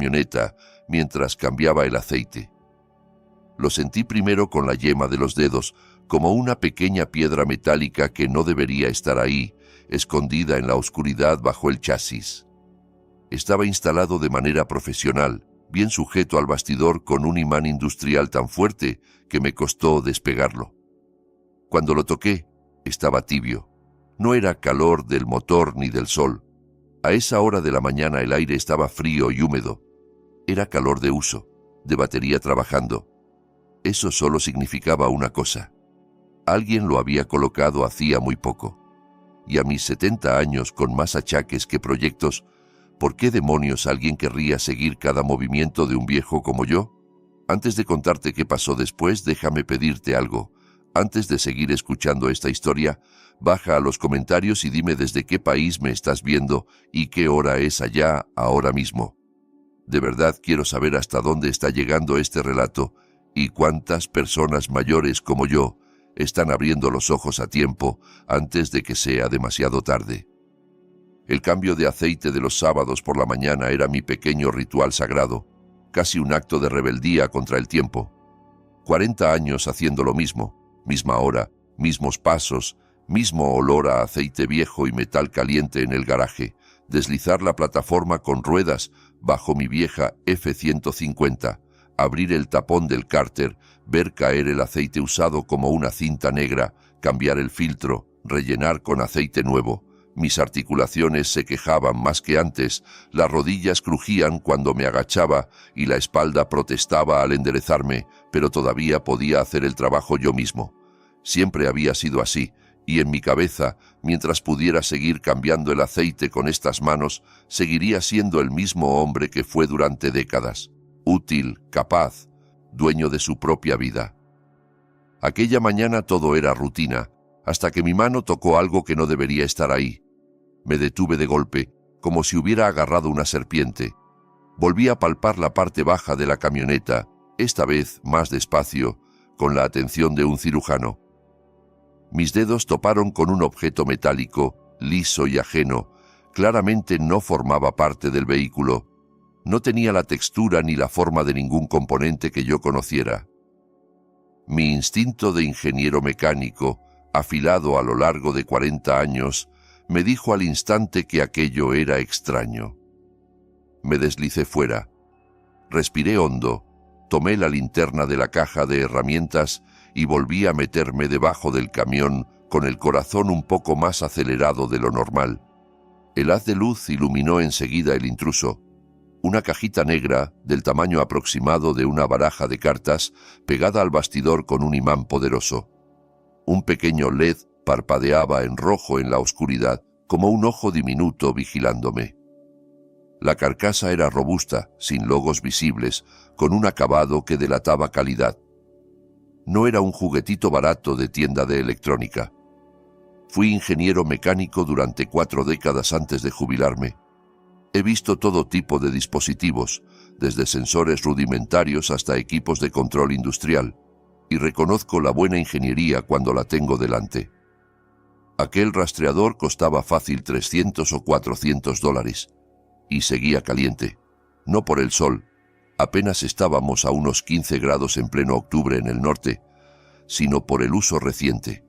camioneta mientras cambiaba el aceite. Lo sentí primero con la yema de los dedos, como una pequeña piedra metálica que no debería estar ahí, escondida en la oscuridad bajo el chasis. Estaba instalado de manera profesional, bien sujeto al bastidor con un imán industrial tan fuerte que me costó despegarlo. Cuando lo toqué, estaba tibio. No era calor del motor ni del sol. A esa hora de la mañana el aire estaba frío y húmedo. Era calor de uso, de batería trabajando. Eso solo significaba una cosa. Alguien lo había colocado hacía muy poco. Y a mis 70 años, con más achaques que proyectos, ¿por qué demonios alguien querría seguir cada movimiento de un viejo como yo? Antes de contarte qué pasó después, déjame pedirte algo. Antes de seguir escuchando esta historia, baja a los comentarios y dime desde qué país me estás viendo y qué hora es allá ahora mismo. De verdad quiero saber hasta dónde está llegando este relato y cuántas personas mayores como yo están abriendo los ojos a tiempo antes de que sea demasiado tarde. El cambio de aceite de los sábados por la mañana era mi pequeño ritual sagrado, casi un acto de rebeldía contra el tiempo. 40 años haciendo lo mismo, misma hora, mismos pasos, mismo olor a aceite viejo y metal caliente en el garaje, deslizar la plataforma con ruedas bajo mi vieja F-150, abrir el tapón del cárter, ver caer el aceite usado como una cinta negra, cambiar el filtro, rellenar con aceite nuevo. Mis articulaciones se quejaban más que antes, las rodillas crujían cuando me agachaba y la espalda protestaba al enderezarme, pero todavía podía hacer el trabajo yo mismo. Siempre había sido así, y en mi cabeza, mientras pudiera seguir cambiando el aceite con estas manos, seguiría siendo el mismo hombre que fue durante décadas. Útil, capaz, dueño de su propia vida. Aquella mañana todo era rutina, hasta que mi mano tocó algo que no debería estar ahí. Me detuve de golpe, como si hubiera agarrado una serpiente. Volví a palpar la parte baja de la camioneta, esta vez más despacio, con la atención de un cirujano. Mis dedos toparon con un objeto metálico, liso y ajeno. Claramente no formaba parte del vehículo. No tenía la textura ni la forma de ningún componente que yo conociera. Mi instinto de ingeniero mecánico, afilado a lo largo de 40 años, me dijo al instante que aquello era extraño. Me deslicé fuera. Respiré hondo, tomé la linterna de la caja de herramientas y volví a meterme debajo del camión con el corazón un poco más acelerado de lo normal. El haz de luz iluminó enseguida el intruso. Una cajita negra, del tamaño aproximado de una baraja de cartas, pegada al bastidor con un imán poderoso. Un pequeño LED parpadeaba en rojo en la oscuridad, como un ojo diminuto vigilándome. La carcasa era robusta, sin logos visibles, con un acabado que delataba calidad. No era un juguetito barato de tienda de electrónica. Fui ingeniero mecánico durante 4 décadas antes de jubilarme. He visto todo tipo de dispositivos, desde sensores rudimentarios hasta equipos de control industrial, y reconozco la buena ingeniería cuando la tengo delante. Aquel rastreador costaba fácil $300 o $400, y seguía caliente, no por el sol, apenas estábamos a unos 15 grados en pleno octubre en el norte, sino por el uso reciente.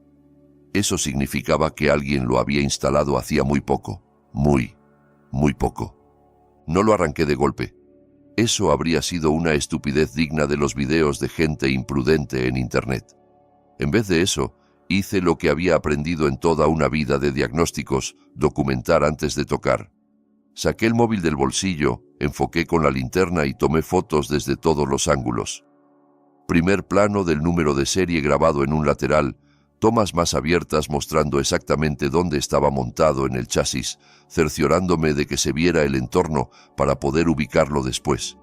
Eso significaba que alguien lo había instalado hacía muy poco, muy poco. No lo arranqué de golpe. Eso habría sido una estupidez digna de los videos de gente imprudente en Internet. En vez de eso, hice lo que había aprendido en toda una vida de diagnósticos, documentar antes de tocar. Saqué el móvil del bolsillo, enfoqué con la linterna y tomé fotos desde todos los ángulos. Primer plano del número de serie grabado en un lateral, tomas más abiertas mostrando exactamente dónde estaba montado en el chasis, cerciorándome de que se viera el entorno para poder ubicarlo después.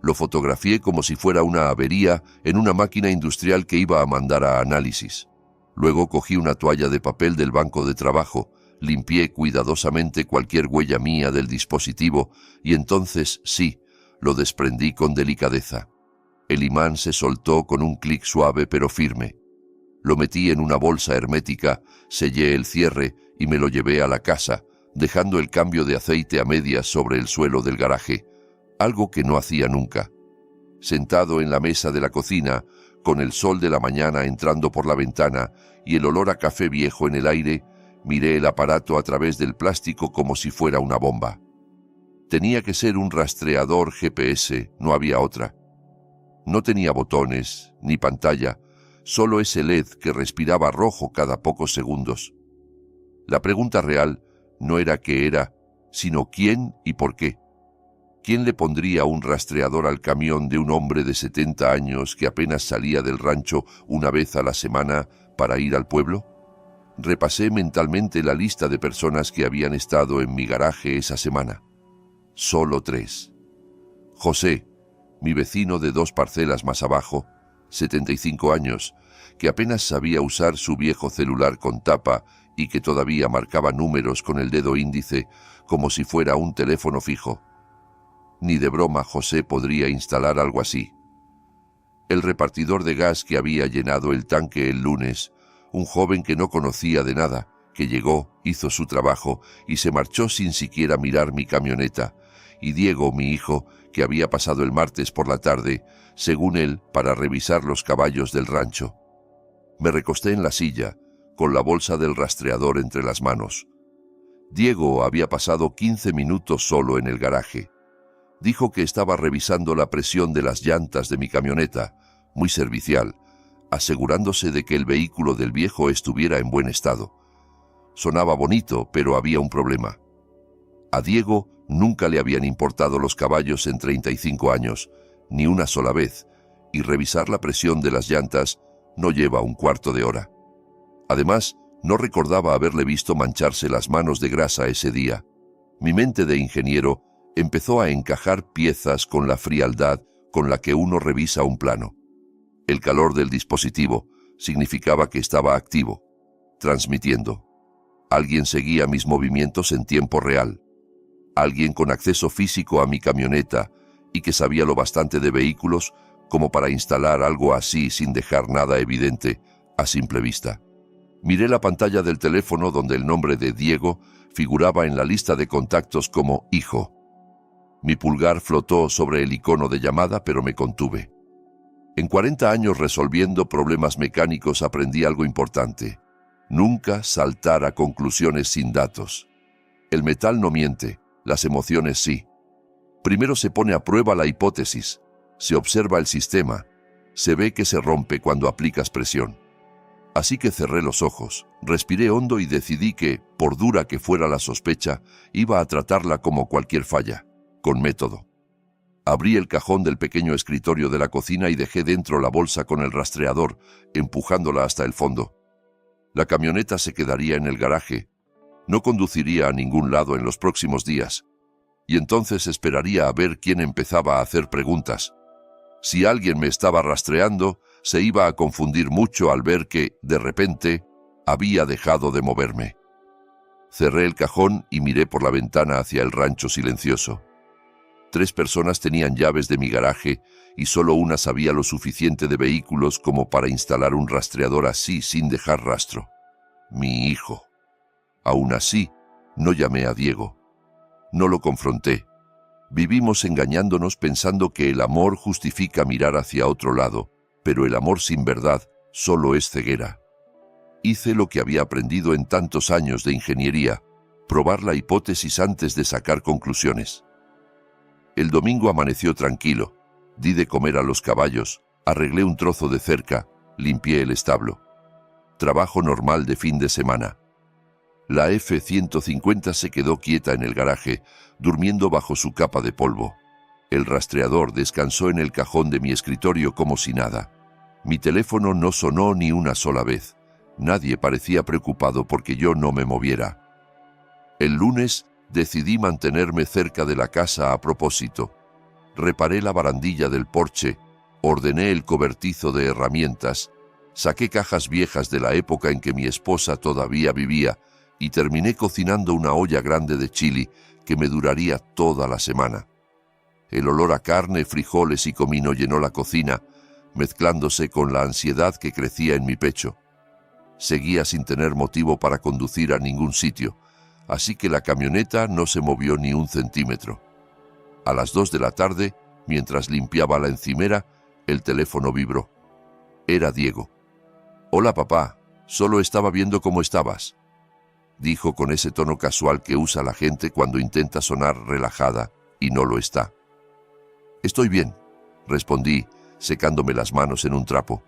Lo fotografié como si fuera una avería en una máquina industrial que iba a mandar a análisis. Luego cogí una toalla de papel del banco de trabajo, limpié cuidadosamente cualquier huella mía del dispositivo y entonces, sí, lo desprendí con delicadeza. El imán se soltó con un clic suave pero firme. Lo metí en una bolsa hermética, sellé el cierre y me lo llevé a la casa, dejando el cambio de aceite a medias sobre el suelo del garaje. algo que no hacía nunca. Sentado en la mesa de la cocina, con el sol de la mañana entrando por la ventana y el olor a café viejo en el aire, miré el aparato a través del plástico como si fuera una bomba. Tenía que ser un rastreador GPS, no había otra. No tenía botones, ni pantalla, solo ese LED que respiraba rojo cada pocos segundos. La pregunta real no era qué era, sino quién y por qué. ¿Quién le pondría un rastreador al camión de un hombre de 70 años que apenas salía del rancho una vez a la semana para ir al pueblo? Repasé mentalmente la lista de personas que habían estado en mi garaje esa semana. Solo 3. José, mi vecino de 2 parcelas más abajo, 75 años, que apenas sabía usar su viejo celular con tapa y que todavía marcaba números con el dedo índice como si fuera un teléfono fijo. Ni de broma José podría instalar algo así. El repartidor de gas que había llenado el tanque el lunes, un joven que no conocía de nada, que llegó, hizo su trabajo y se marchó sin siquiera mirar mi camioneta, y Diego, mi hijo, que había pasado el martes por la tarde, según él, para revisar los caballos del rancho. Me recosté en la silla, con la bolsa del rastreador entre las manos. Diego había pasado 15 minutos solo en el garaje. Dijo que estaba revisando la presión de las llantas de mi camioneta, muy servicial, asegurándose de que el vehículo del viejo estuviera en buen estado. Sonaba bonito, pero había un problema. A Diego nunca le habían importado los caballos en 35 años, ni una sola vez, y revisar la presión de las llantas no lleva un cuarto de hora. Además, no recordaba haberle visto mancharse las manos de grasa ese día. Mi mente de ingeniero empezó a encajar piezas con la frialdad con la que uno revisa un plano. El calor del dispositivo significaba que estaba activo, transmitiendo. Alguien seguía mis movimientos en tiempo real. Alguien con acceso físico a mi camioneta y que sabía lo bastante de vehículos como para instalar algo así sin dejar nada evidente a simple vista. Miré la pantalla del teléfono donde el nombre de Diego figuraba en la lista de contactos como hijo. Mi pulgar flotó sobre el icono de llamada, pero me contuve. En 40 años resolviendo problemas mecánicos aprendí algo importante. Nunca saltar a conclusiones sin datos. El metal no miente, las emociones sí. Primero se pone a prueba la hipótesis, se observa el sistema, se ve que se rompe cuando aplicas presión. Así que cerré los ojos, respiré hondo y decidí que, por dura que fuera la sospecha, iba a tratarla como cualquier falla, con método. Abrí el cajón del pequeño escritorio de la cocina y dejé dentro la bolsa con el rastreador, empujándola hasta el fondo. La camioneta se quedaría en el garaje. No conduciría a ningún lado en los próximos días. Y entonces esperaría a ver quién empezaba a hacer preguntas. Si alguien me estaba rastreando, se iba a confundir mucho al ver que, de repente, había dejado de moverme. Cerré el cajón y miré por la ventana hacia el rancho silencioso. 3 personas tenían llaves de mi garaje y solo una sabía lo suficiente de vehículos como para instalar un rastreador así sin dejar rastro. Mi hijo. Aún así, no llamé a Diego. No lo confronté. Vivimos engañándonos pensando que el amor justifica mirar hacia otro lado, pero el amor sin verdad solo es ceguera. Hice lo que había aprendido en tantos años de ingeniería, probar la hipótesis antes de sacar conclusiones. El domingo amaneció tranquilo, di de comer a los caballos, arreglé un trozo de cerca, limpié el establo. Trabajo normal de fin de semana. La F-150 se quedó quieta en el garaje, durmiendo bajo su capa de polvo. El rastreador descansó en el cajón de mi escritorio como si nada. Mi teléfono no sonó ni una sola vez. Nadie parecía preocupado porque yo no me moviera. El lunes decidí mantenerme cerca de la casa a propósito. Reparé la barandilla del porche, ordené el cobertizo de herramientas, saqué cajas viejas de la época en que mi esposa todavía vivía y terminé cocinando una olla grande de chili que me duraría toda la semana. El olor a carne, frijoles y comino llenó la cocina, mezclándose con la ansiedad que crecía en mi pecho. Seguía sin tener motivo para conducir a ningún sitio, así que la camioneta no se movió ni un centímetro. A las 2 de la tarde, mientras limpiaba la encimera, el teléfono vibró. Era Diego. «Hola, papá. Solo estaba viendo cómo estabas», dijo con ese tono casual que usa la gente cuando intenta sonar relajada y no lo está. «Estoy bien», respondí, secándome las manos en un trapo.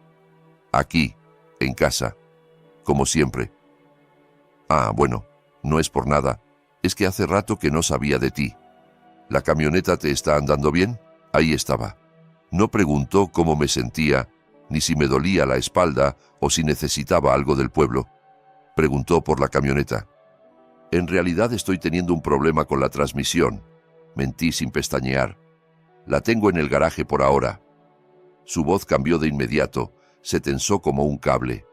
«Aquí, en casa, como siempre». «Ah, bueno, no es por nada. Es que hace rato que no sabía de ti. ¿La camioneta te está andando bien?» Ahí estaba. No preguntó cómo me sentía, ni si me dolía la espalda o si necesitaba algo del pueblo. Preguntó por la camioneta. «En realidad estoy teniendo un problema con la transmisión», mentí sin pestañear. «La tengo en el garaje por ahora». Su voz cambió de inmediato, se tensó como un cable.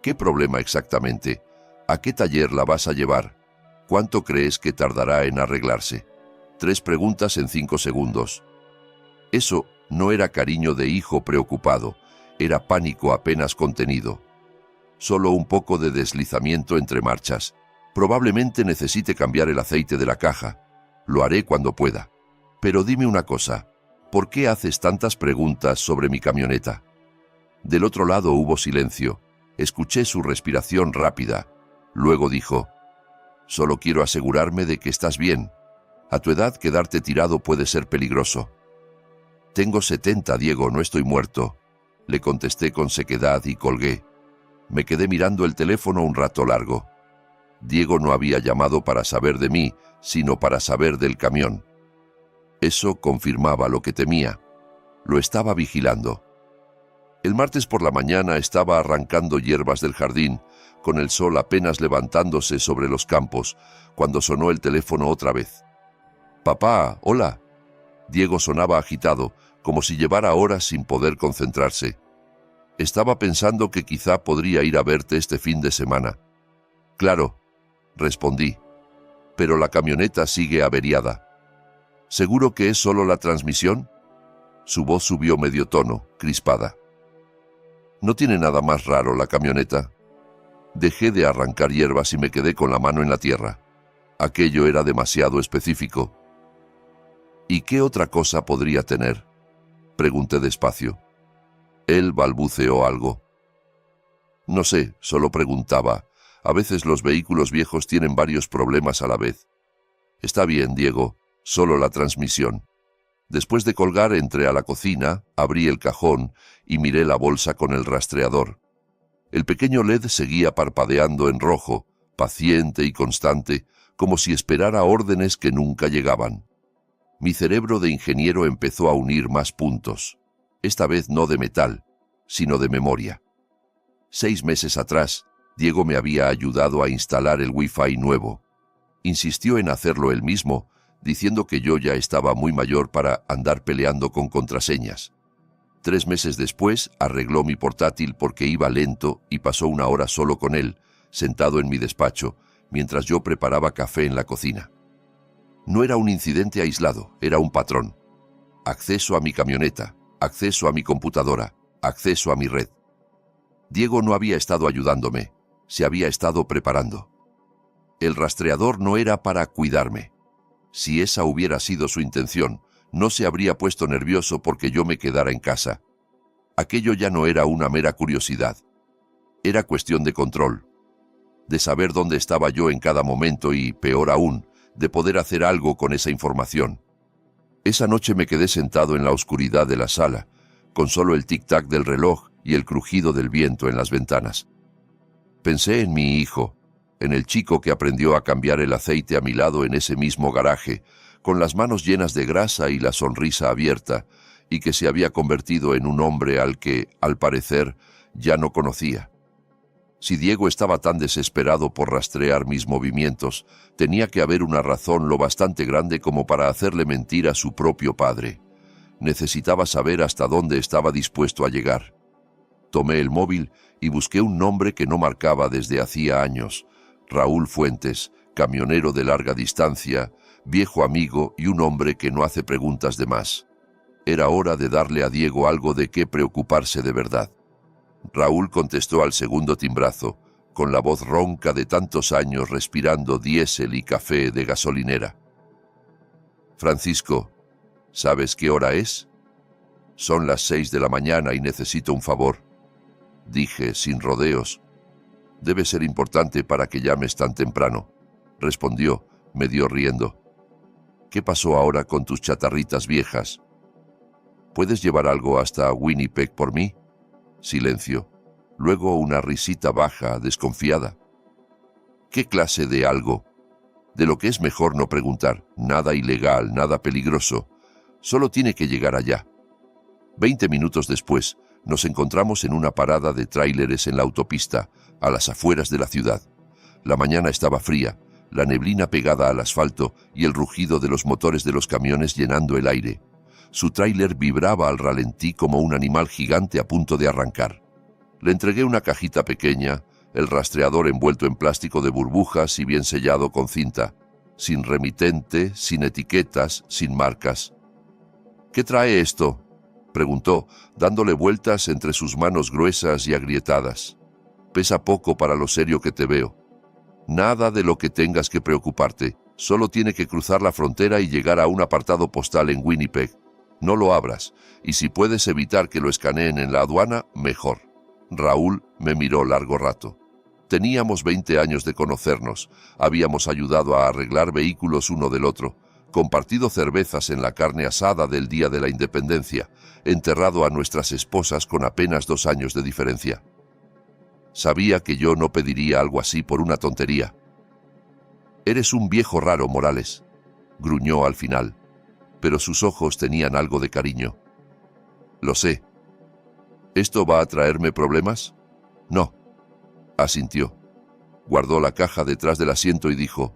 «¿Qué problema exactamente? ¿A qué taller la vas a llevar? ¿Cuánto crees que tardará en arreglarse?» 3 preguntas en 5 segundos. Eso no era cariño de hijo preocupado, era pánico apenas contenido. Solo un poco de deslizamiento entre marchas. «Probablemente necesite cambiar el aceite de la caja. Lo haré cuando pueda. Pero dime una cosa, ¿por qué haces tantas preguntas sobre mi camioneta?» Del otro lado hubo silencio. Escuché su respiración rápida. Luego dijo: «Solo quiero asegurarme de que estás bien. A tu edad quedarte tirado puede ser peligroso». «Tengo 70, Diego, no estoy muerto», le contesté con sequedad y colgué. Me quedé mirando el teléfono un rato largo. Diego no había llamado para saber de mí, sino para saber del camión. Eso confirmaba lo que temía. Lo estaba vigilando. El martes por la mañana estaba arrancando hierbas del jardín, con el sol apenas levantándose sobre los campos, cuando sonó el teléfono otra vez. «Papá, hola». Diego sonaba agitado, como si llevara horas sin poder concentrarse. «Estaba pensando que quizá podría ir a verte este fin de semana». «Claro», respondí, «pero la camioneta sigue averiada». «¿Seguro que es solo la transmisión?» Su voz subió medio tono, crispada. «No tiene nada más raro la camioneta». Dejé de arrancar hierbas y me quedé con la mano en la tierra. Aquello era demasiado específico. «¿Y qué otra cosa podría tener?», pregunté despacio. Él balbuceó algo. «No sé, solo preguntaba. A veces los vehículos viejos tienen varios problemas a la vez». «Está bien, Diego, solo la transmisión». Después de colgar entré a la cocina, abrí el cajón y miré la bolsa con el rastreador. El pequeño LED seguía parpadeando en rojo, paciente y constante, como si esperara órdenes que nunca llegaban. Mi cerebro de ingeniero empezó a unir más puntos. Esta vez no de metal, sino de memoria. 6 meses atrás, Diego me había ayudado a instalar el Wi-Fi nuevo. Insistió en hacerlo él mismo, diciendo que yo ya estaba muy mayor para andar peleando con contraseñas. 3 meses después arregló mi portátil porque iba lento y pasó 1 hora solo con él, sentado en mi despacho, mientras yo preparaba café en la cocina. No era un incidente aislado, era un patrón. Acceso a mi camioneta, acceso a mi computadora, acceso a mi red. Diego no había estado ayudándome, se había estado preparando. El rastreador no era para cuidarme. Si esa hubiera sido su intención, no se habría puesto nervioso porque yo me quedara en casa. Aquello ya no era una mera curiosidad. Era cuestión de control, de saber dónde estaba yo en cada momento y, peor aún, de poder hacer algo con esa información. Esa noche me quedé sentado en la oscuridad de la sala, con solo el tic-tac del reloj y el crujido del viento en las ventanas. Pensé en mi hijo, en el chico que aprendió a cambiar el aceite a mi lado en ese mismo garaje, con las manos llenas de grasa y la sonrisa abierta, y que se había convertido en un hombre al que, al parecer, ya no conocía. Si Diego estaba tan desesperado por rastrear mis movimientos, tenía que haber una razón lo bastante grande como para hacerle mentir a su propio padre. Necesitaba saber hasta dónde estaba dispuesto a llegar. Tomé el móvil y busqué un nombre que no marcaba desde hacía años: Raúl Fuentes, camionero de larga distancia, viejo amigo y un hombre que no hace preguntas de más. Era hora de darle a Diego algo de qué preocuparse de verdad. Raúl contestó al segundo timbrazo, con la voz ronca de tantos años respirando diésel y café de gasolinera. «Francisco, ¿Sabes qué hora es? Son las 6 de la mañana y necesito un favor. Dije, sin rodeos. Debe ser importante para que llames tan temprano. Respondió, medio riendo. ¿Qué pasó ahora con tus chatarritas viejas? ¿Puedes llevar algo hasta Winnipeg por mí? Silencio. Luego una risita baja, desconfiada. ¿Qué clase de algo? De lo que es mejor no preguntar. Nada ilegal, nada peligroso. Solo tiene que llegar allá. 20 minutos después, nos encontramos en una parada de tráileres en la autopista, a las afueras de la ciudad. La mañana estaba fría, la neblina pegada al asfalto y el rugido de los motores de los camiones llenando el aire. Su tráiler vibraba al ralentí como un animal gigante a punto de arrancar. Le entregué una cajita pequeña, el rastreador envuelto en plástico de burbujas y bien sellado con cinta, sin remitente, sin etiquetas, sin marcas. ¿Qué trae esto?, preguntó, dándole vueltas entre sus manos gruesas y agrietadas. Pesa poco para lo serio que te veo. Nada de lo que tengas que preocuparte. Solo tiene que cruzar la frontera y llegar a un apartado postal en Winnipeg. No lo abras, y si puedes evitar que lo escaneen en la aduana, mejor. Raúl me miró largo rato. Teníamos 20 años de conocernos. Habíamos ayudado a arreglar vehículos uno del otro, compartido cervezas en la carne asada del día de la independencia, enterrado a nuestras esposas con apenas 2 años de diferencia. Sabía que yo no pediría algo así por una tontería. «Eres un viejo raro, Morales», gruñó al final, pero sus ojos tenían algo de cariño. «Lo sé». «¿Esto va a traerme problemas?» «No», asintió. Guardó la caja detrás del asiento y dijo,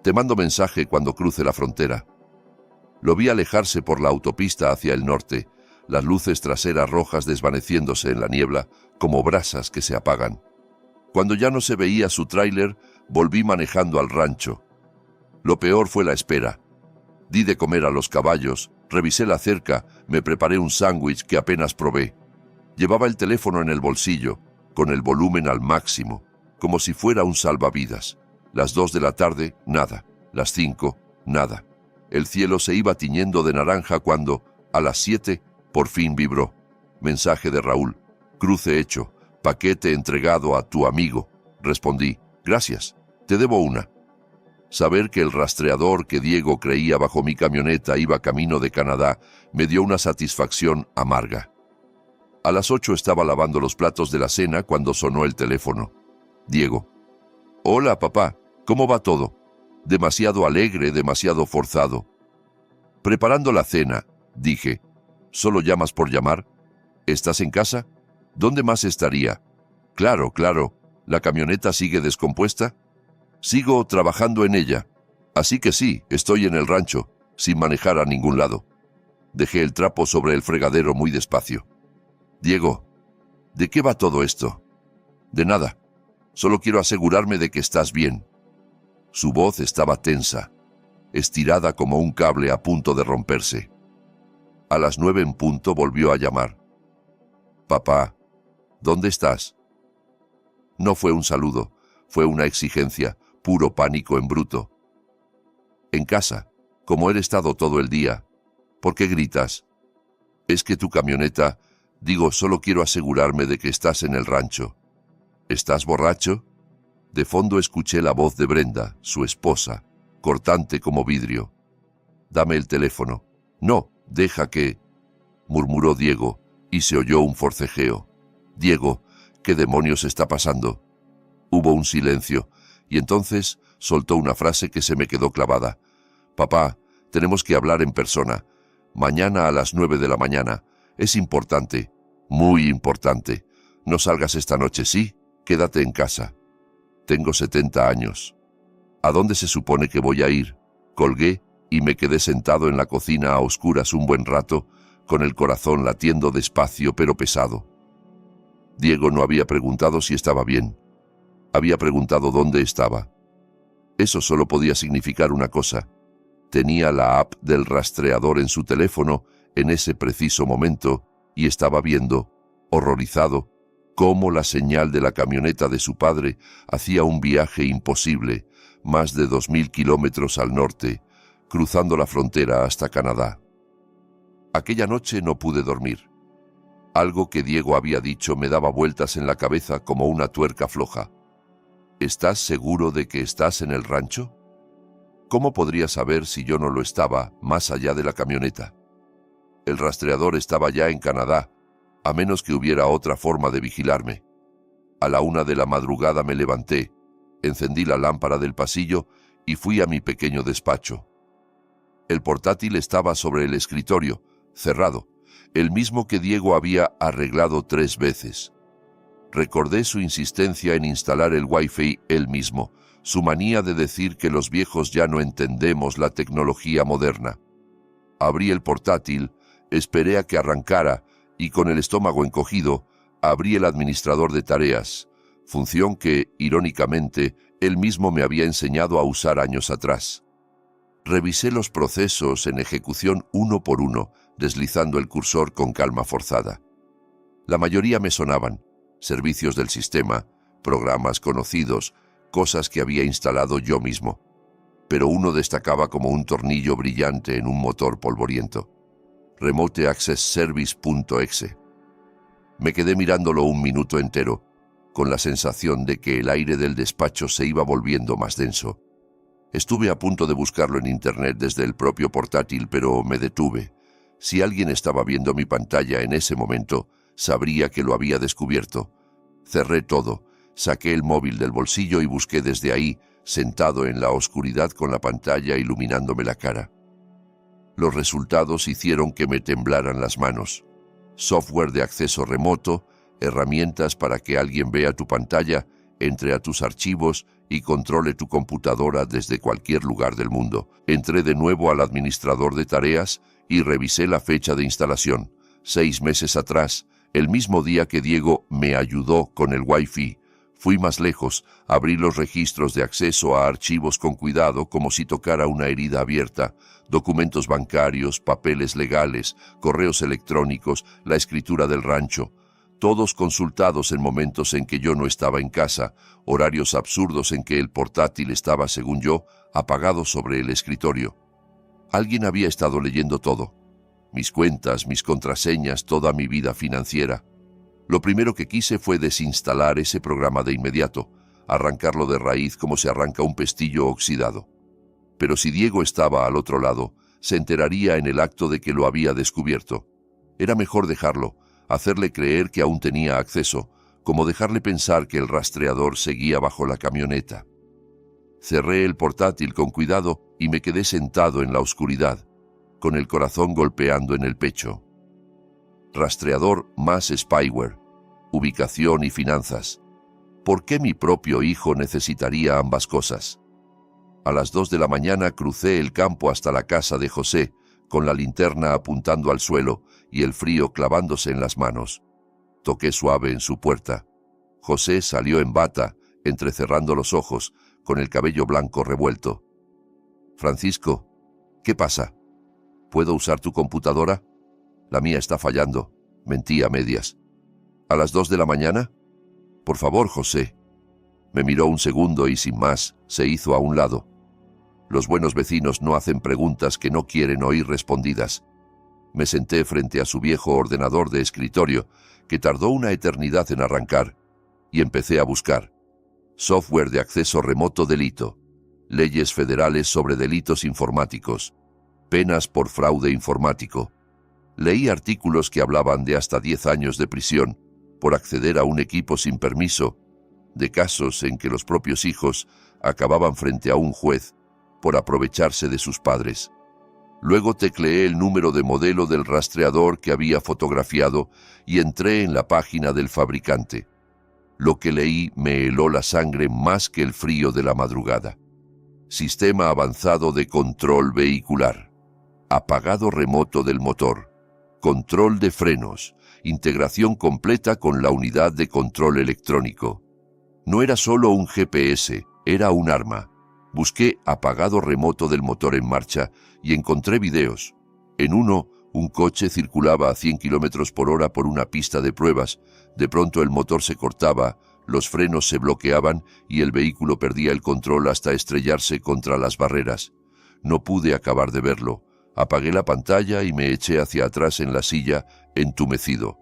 «Te mando mensaje cuando cruce la frontera». Lo vi alejarse por la autopista hacia el norte, las luces traseras rojas desvaneciéndose en la niebla como brasas que se apagan. Cuando ya no se veía su tráiler, volví manejando al rancho. Lo peor fue la espera. Di de comer a los caballos, revisé la cerca, me preparé un sándwich que apenas probé. Llevaba el teléfono en el bolsillo, con el volumen al máximo, como si fuera un salvavidas. Las 2 de la tarde, nada. Las 5, nada. El cielo se iba tiñendo de naranja cuando, a las 7, por fin vibró. Mensaje de Raúl. Cruce hecho. Paquete entregado a tu amigo. Respondí. Gracias. Te debo una. Saber que el rastreador que Diego creía bajo mi camioneta iba camino de Canadá me dio una satisfacción amarga. A las 8 estaba lavando los platos de la cena cuando sonó el teléfono. Diego. Hola, papá. ¿Cómo va todo? Demasiado alegre, demasiado forzado. Preparando la cena, dije. ¿Solo llamas por llamar? ¿Estás en casa? ¿Dónde más estaría? Claro, claro. ¿La camioneta sigue descompuesta? Sigo trabajando en ella. Así que sí, estoy en el rancho, sin manejar a ningún lado. Dejé el trapo sobre el fregadero muy despacio. Diego, ¿de qué va todo esto? De nada. Solo quiero asegurarme de que estás bien. Su voz estaba tensa, estirada como un cable a punto de romperse. A las 9 en punto volvió a llamar. Papá, ¿dónde estás? No fue un saludo, fue una exigencia, puro pánico en bruto. En casa, como he estado todo el día. ¿Por qué gritas? Es que tu camioneta... Digo, solo quiero asegurarme de que estás en el rancho. ¿Estás borracho? De fondo escuché la voz de Brenda, su esposa, cortante como vidrio. Dame el teléfono. No, deja que... murmuró Diego, y se oyó un forcejeo. Diego, ¿qué demonios está pasando? Hubo un silencio, y entonces soltó una frase que se me quedó clavada. Papá, tenemos que hablar en persona. Mañana a las 9 de la mañana. Es importante, muy importante. No salgas esta noche, ¿sí? Quédate en casa. Tengo 70 años. ¿A dónde se supone que voy a ir? Colgué y me quedé sentado en la cocina a oscuras un buen rato, con el corazón latiendo despacio pero pesado. Diego no había preguntado si estaba bien. Había preguntado dónde estaba. Eso solo podía significar una cosa. Tenía la app del rastreador en su teléfono en ese preciso momento y estaba viendo, horrorizado, cómo la señal de la camioneta de su padre hacía un viaje imposible, más de 2000 kilómetros al norte, cruzando la frontera hasta Canadá. Aquella noche no pude dormir. Algo que Diego había dicho me daba vueltas en la cabeza como una tuerca floja. ¿Estás seguro de que estás en el rancho? ¿Cómo podría saber si yo no lo estaba más allá de la camioneta? El rastreador estaba ya en Canadá, a menos que hubiera otra forma de vigilarme. A la 1 de la madrugada me levanté, encendí la lámpara del pasillo y fui a mi pequeño despacho. El portátil estaba sobre el escritorio, cerrado, el mismo que Diego había arreglado 3 veces. Recordé su insistencia en instalar el Wi-Fi él mismo, su manía de decir que los viejos ya no entendemos la tecnología moderna. Abrí el portátil, esperé a que arrancara y con el estómago encogido, abrí el administrador de tareas, función que, irónicamente, él mismo me había enseñado a usar años atrás. Revisé los procesos en ejecución uno por uno, deslizando el cursor con calma forzada. La mayoría me sonaban, servicios del sistema, programas conocidos, cosas que había instalado yo mismo. Pero uno destacaba como un tornillo brillante en un motor polvoriento. Remote Access Service.exe. Me quedé mirándolo un minuto entero, con la sensación de que el aire del despacho se iba volviendo más denso. Estuve a punto de buscarlo en internet desde el propio portátil, pero me detuve. Si alguien estaba viendo mi pantalla en ese momento, sabría que lo había descubierto. Cerré todo, saqué el móvil del bolsillo y busqué desde ahí, sentado en la oscuridad con la pantalla iluminándome la cara. Los resultados hicieron que me temblaran las manos. Software de acceso remoto, herramientas para que alguien vea tu pantalla, entre a tus archivos y controle tu computadora desde cualquier lugar del mundo. Entré de nuevo al administrador de tareas y revisé la fecha de instalación. 6 meses atrás, el mismo día que Diego me ayudó con el Wi-Fi. Fui más lejos, abrí los registros de acceso a archivos con cuidado como si tocara una herida abierta, documentos bancarios, papeles legales, correos electrónicos, la escritura del rancho, todos consultados en momentos en que yo no estaba en casa, horarios absurdos en que el portátil estaba, según yo, apagado sobre el escritorio. Alguien había estado leyendo todo, mis cuentas, mis contraseñas, toda mi vida financiera. Lo primero que quise fue desinstalar ese programa de inmediato, arrancarlo de raíz como se arranca un pestillo oxidado. Pero si Diego estaba al otro lado, se enteraría en el acto de que lo había descubierto. Era mejor dejarlo, hacerle creer que aún tenía acceso, como dejarle pensar que el rastreador seguía bajo la camioneta. Cerré el portátil con cuidado y me quedé sentado en la oscuridad, con el corazón golpeando en el pecho. Rastreador más spyware, ubicación y finanzas. ¿Por qué mi propio hijo necesitaría ambas cosas? A las 2 de la mañana crucé el campo hasta la casa de José, con la linterna apuntando al suelo y el frío clavándose en las manos. Toqué suave en su puerta. José salió en bata, entrecerrando los ojos, con el cabello blanco revuelto. «Francisco, ¿qué pasa? ¿Puedo usar tu computadora? La mía está fallando», mentí a medias. «¿A las 2 de la mañana? Por favor, José». Me miró un segundo y sin más, se hizo a un lado. Los buenos vecinos no hacen preguntas que no quieren oír respondidas. Me senté frente a su viejo ordenador de escritorio, que tardó una eternidad en arrancar, y empecé a buscar. Software de acceso remoto delito. Leyes federales sobre delitos informáticos. Penas por fraude informático. Leí artículos que hablaban de hasta 10 años de prisión por acceder a un equipo sin permiso, de casos en que los propios hijos acababan frente a un juez por aprovecharse de sus padres. Luego tecleé el número de modelo del rastreador que había fotografiado y entré en la página del fabricante. Lo que leí me heló la sangre más que el frío de la madrugada. Sistema avanzado de control vehicular. Apagado remoto del motor. Control de frenos. Integración completa con la unidad de control electrónico. No era solo un GPS, era un arma. Busqué apagado remoto del motor en marcha y encontré videos. En uno, un coche circulaba a 100 km/h por una pista de pruebas. De pronto el motor se cortaba, los frenos se bloqueaban y el vehículo perdía el control hasta estrellarse contra las barreras. No pude acabar de verlo. Apagué la pantalla y me eché hacia atrás en la silla, entumecido.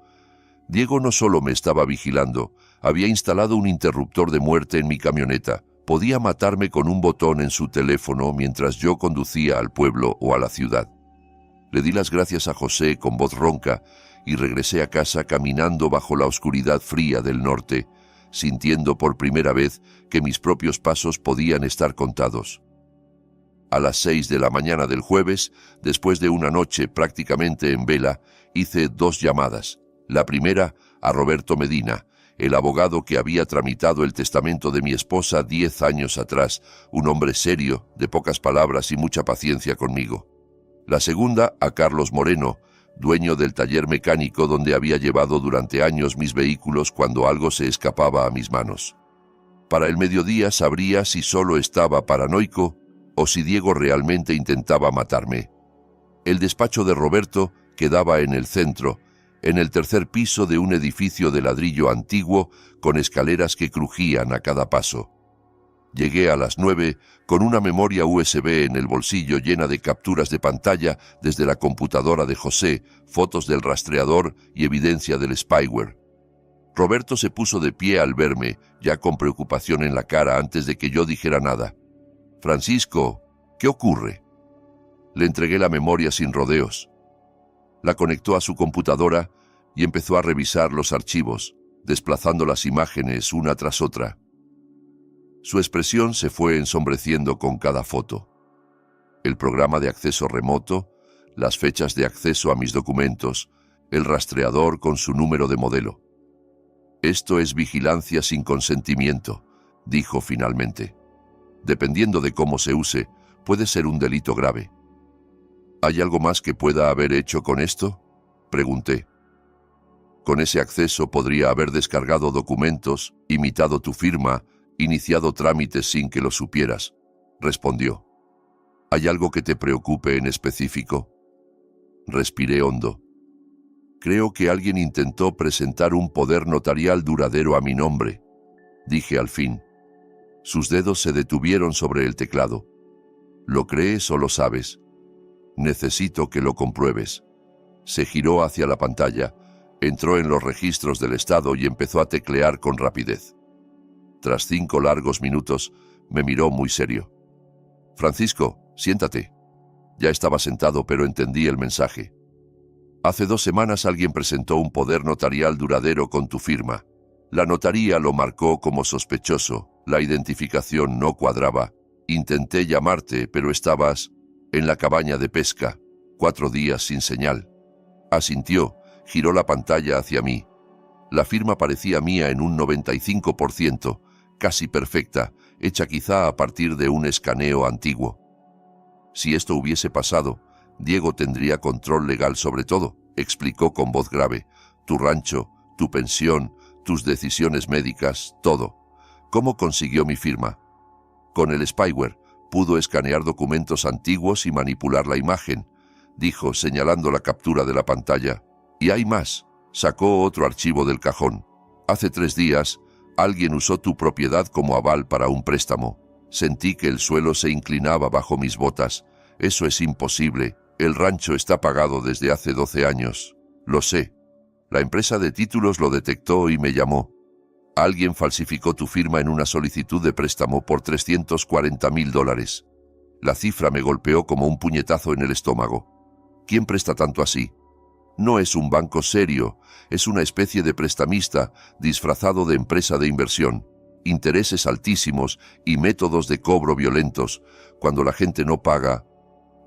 Diego no solo me estaba vigilando, había instalado un interruptor de muerte en mi camioneta. Podía matarme con un botón en su teléfono mientras yo conducía al pueblo o a la ciudad. Le di las gracias a José con voz ronca y regresé a casa caminando bajo la oscuridad fría del norte, sintiendo por primera vez que mis propios pasos podían estar contados. A las 6 de la mañana del jueves, después de una noche prácticamente en vela, hice 2 llamadas. La primera a Roberto Medina, el abogado que había tramitado el testamento de mi esposa 10 años atrás, un hombre serio, de pocas palabras y mucha paciencia conmigo. La segunda a Carlos Moreno, dueño del taller mecánico donde había llevado durante años mis vehículos cuando algo se escapaba a mis manos. Para el mediodía sabría si solo estaba paranoico o si Diego realmente intentaba matarme. El despacho de Roberto quedaba en el centro, en el tercer piso de un edificio de ladrillo antiguo con escaleras que crujían a cada paso. Llegué a las 9 con una memoria USB en el bolsillo llena de capturas de pantalla desde la computadora de José, fotos del rastreador y evidencia del spyware. Roberto se puso de pie al verme, ya con preocupación en la cara antes de que yo dijera nada. «Francisco, ¿qué ocurre?» Le entregué la memoria sin rodeos. La conectó a su computadora y empezó a revisar los archivos, desplazando las imágenes una tras otra. Su expresión se fue ensombreciendo con cada foto. El programa de acceso remoto, las fechas de acceso a mis documentos, el rastreador con su número de modelo. «Esto es vigilancia sin consentimiento», dijo finalmente. «Dependiendo de cómo se use, puede ser un delito grave». «¿Hay algo más que pueda haber hecho con esto?», pregunté. «Con ese acceso podría haber descargado documentos, imitado tu firma, iniciado trámites sin que lo supieras», respondió. «¿Hay algo que te preocupe en específico?». Respiré hondo. «Creo que alguien intentó presentar un poder notarial duradero a mi nombre», dije al fin. Sus dedos se detuvieron sobre el teclado. «¿Lo crees o lo sabes? Necesito que lo compruebes». Se giró hacia la pantalla, entró en los registros del Estado y empezó a teclear con rapidez. Tras 5 largos minutos, me miró muy serio. «Francisco, siéntate». Ya estaba sentado, pero entendí el mensaje. «Hace 2 semanas alguien presentó un poder notarial duradero con tu firma. La notaría lo marcó como sospechoso. La identificación no cuadraba. Intenté llamarte, pero estabas en la cabaña de pesca, 4 días sin señal». Asintió, giró la pantalla hacia mí. La firma parecía mía en un 95%, casi perfecta, hecha quizá a partir de un escaneo antiguo. «Si esto hubiese pasado, Diego tendría control legal sobre todo», explicó con voz grave. «Tu rancho, tu pensión, tus decisiones médicas, todo. ¿Cómo consiguió mi firma?» «Con el spyware, pudo escanear documentos antiguos y manipular la imagen», dijo señalando la captura de la pantalla. «Y hay más». Sacó otro archivo del cajón. «Hace 3 días, alguien usó tu propiedad como aval para un préstamo. Sentí que el suelo se inclinaba bajo mis botas. Eso es imposible. El rancho está pagado desde hace 12 años. Lo sé. La empresa de títulos lo detectó y me llamó. Alguien falsificó tu firma en una solicitud de préstamo por $340.000. La cifra me golpeó como un puñetazo en el estómago. ¿Quién presta tanto así? No es un banco serio, es una especie de prestamista disfrazado de empresa de inversión. Intereses altísimos y métodos de cobro violentos. Cuando la gente no paga».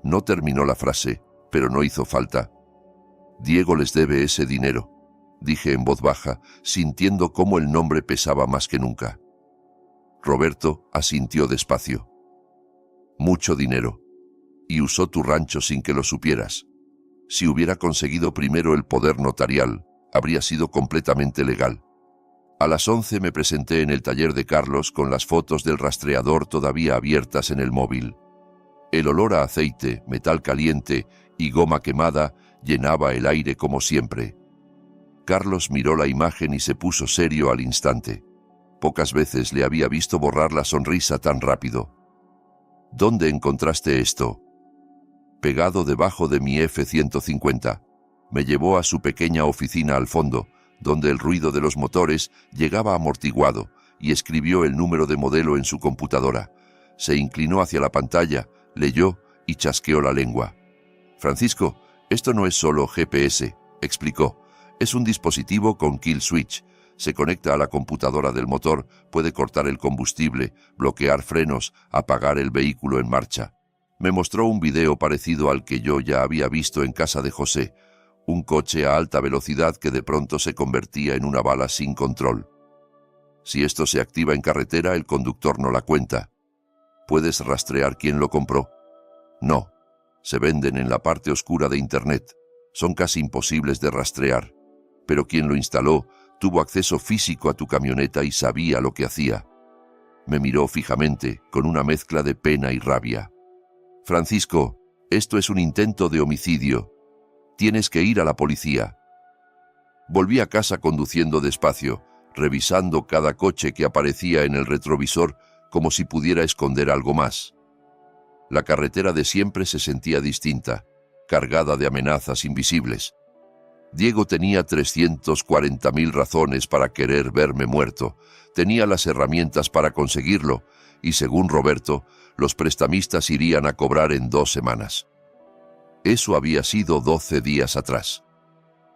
No terminó la frase, pero no hizo falta. «Diego les debe ese dinero», dije en voz baja, sintiendo cómo el nombre pesaba más que nunca. Roberto asintió despacio. «Mucho dinero. Y usó tu rancho sin que lo supieras. Si hubiera conseguido primero el poder notarial, habría sido completamente legal». A las 11 me presenté en el taller de Carlos con las fotos del rastreador todavía abiertas en el móvil. El olor a aceite, metal caliente y goma quemada llenaba el aire como siempre. Carlos miró la imagen y se puso serio al instante. Pocas veces le había visto borrar la sonrisa tan rápido. «¿Dónde encontraste esto?». pegado debajo de mi F-150. Me llevó a su pequeña oficina al fondo, donde el ruido de los motores llegaba amortiguado, y escribió el número de modelo en su computadora. Se inclinó hacia la pantalla, leyó y chasqueó la lengua. «Francisco, esto no es solo GPS», explicó. «Es un dispositivo con kill switch. Se conecta a la computadora del motor, puede cortar el combustible, bloquear frenos, apagar el vehículo en marcha». Me mostró un video parecido al que yo ya había visto en casa de José, un coche a alta velocidad que de pronto se convertía en una bala sin control. Si esto se activa en carretera, el conductor no la cuenta. ¿Puedes rastrear quién lo compró? No. Se venden en la parte oscura de Internet. Son casi imposibles de rastrear. Pero quien lo instaló tuvo acceso físico a tu camioneta y sabía lo que hacía. Me miró fijamente, con una mezcla de pena y rabia. «Francisco, esto es un intento de homicidio. Tienes que ir a la policía». Volví a casa conduciendo despacio, revisando cada coche que aparecía en el retrovisor como si pudiera esconder algo más. La carretera de siempre se sentía distinta, cargada de amenazas invisibles. Diego tenía 340.000 razones para querer verme muerto. Tenía las herramientas para conseguirlo, y según Roberto, los prestamistas irían a cobrar en 2 semanas. Eso había sido 12 días atrás.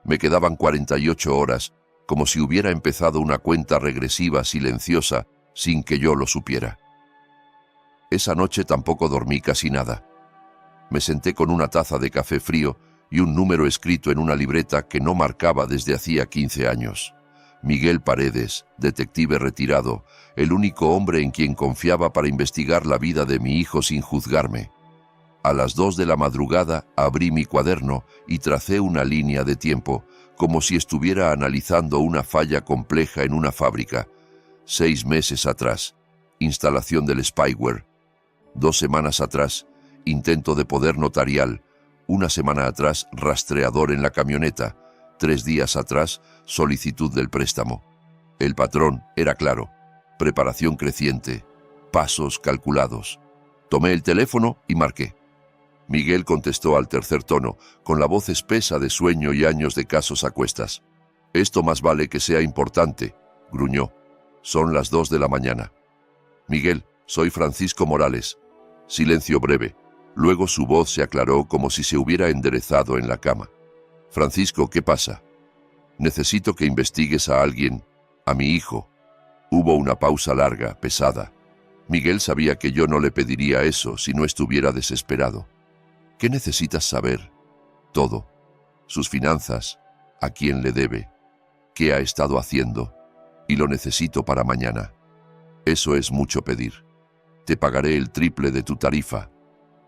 Me quedaban 48 horas, como si hubiera empezado una cuenta regresiva silenciosa sin que yo lo supiera. Esa noche tampoco dormí casi nada. Me senté con una taza de café frío y un número escrito en una libreta que no marcaba desde hacía 15 años. Miguel Paredes, detective retirado, el único hombre en quien confiaba para investigar la vida de mi hijo sin juzgarme. A las 2 de la madrugada abrí mi cuaderno y tracé una línea de tiempo, como si estuviera analizando una falla compleja en una fábrica. 6 meses atrás, instalación del spyware. 2 semanas atrás, intento de poder notarial. 1 semana atrás, rastreador en la camioneta. 3 días atrás, solicitud del préstamo. El patrón era claro. Preparación creciente. Pasos calculados. Tomé el teléfono y marqué. Miguel contestó al tercer tono, con la voz espesa de sueño y años de casos a cuestas. «Esto más vale que sea importante», gruñó. «Son las 2 de la mañana». «Miguel, soy Francisco Morales». Silencio breve. Luego su voz se aclaró como si se hubiera enderezado en la cama. «Francisco, ¿qué pasa?» «Necesito que investigues a alguien, a mi hijo». Hubo una pausa larga, pesada. Miguel sabía que yo no le pediría eso si no estuviera desesperado. «¿Qué necesitas saber?» «Todo. Sus finanzas, a quién le debe, qué ha estado haciendo, y lo necesito para mañana». «Eso es mucho pedir. Te pagaré el triple de tu tarifa.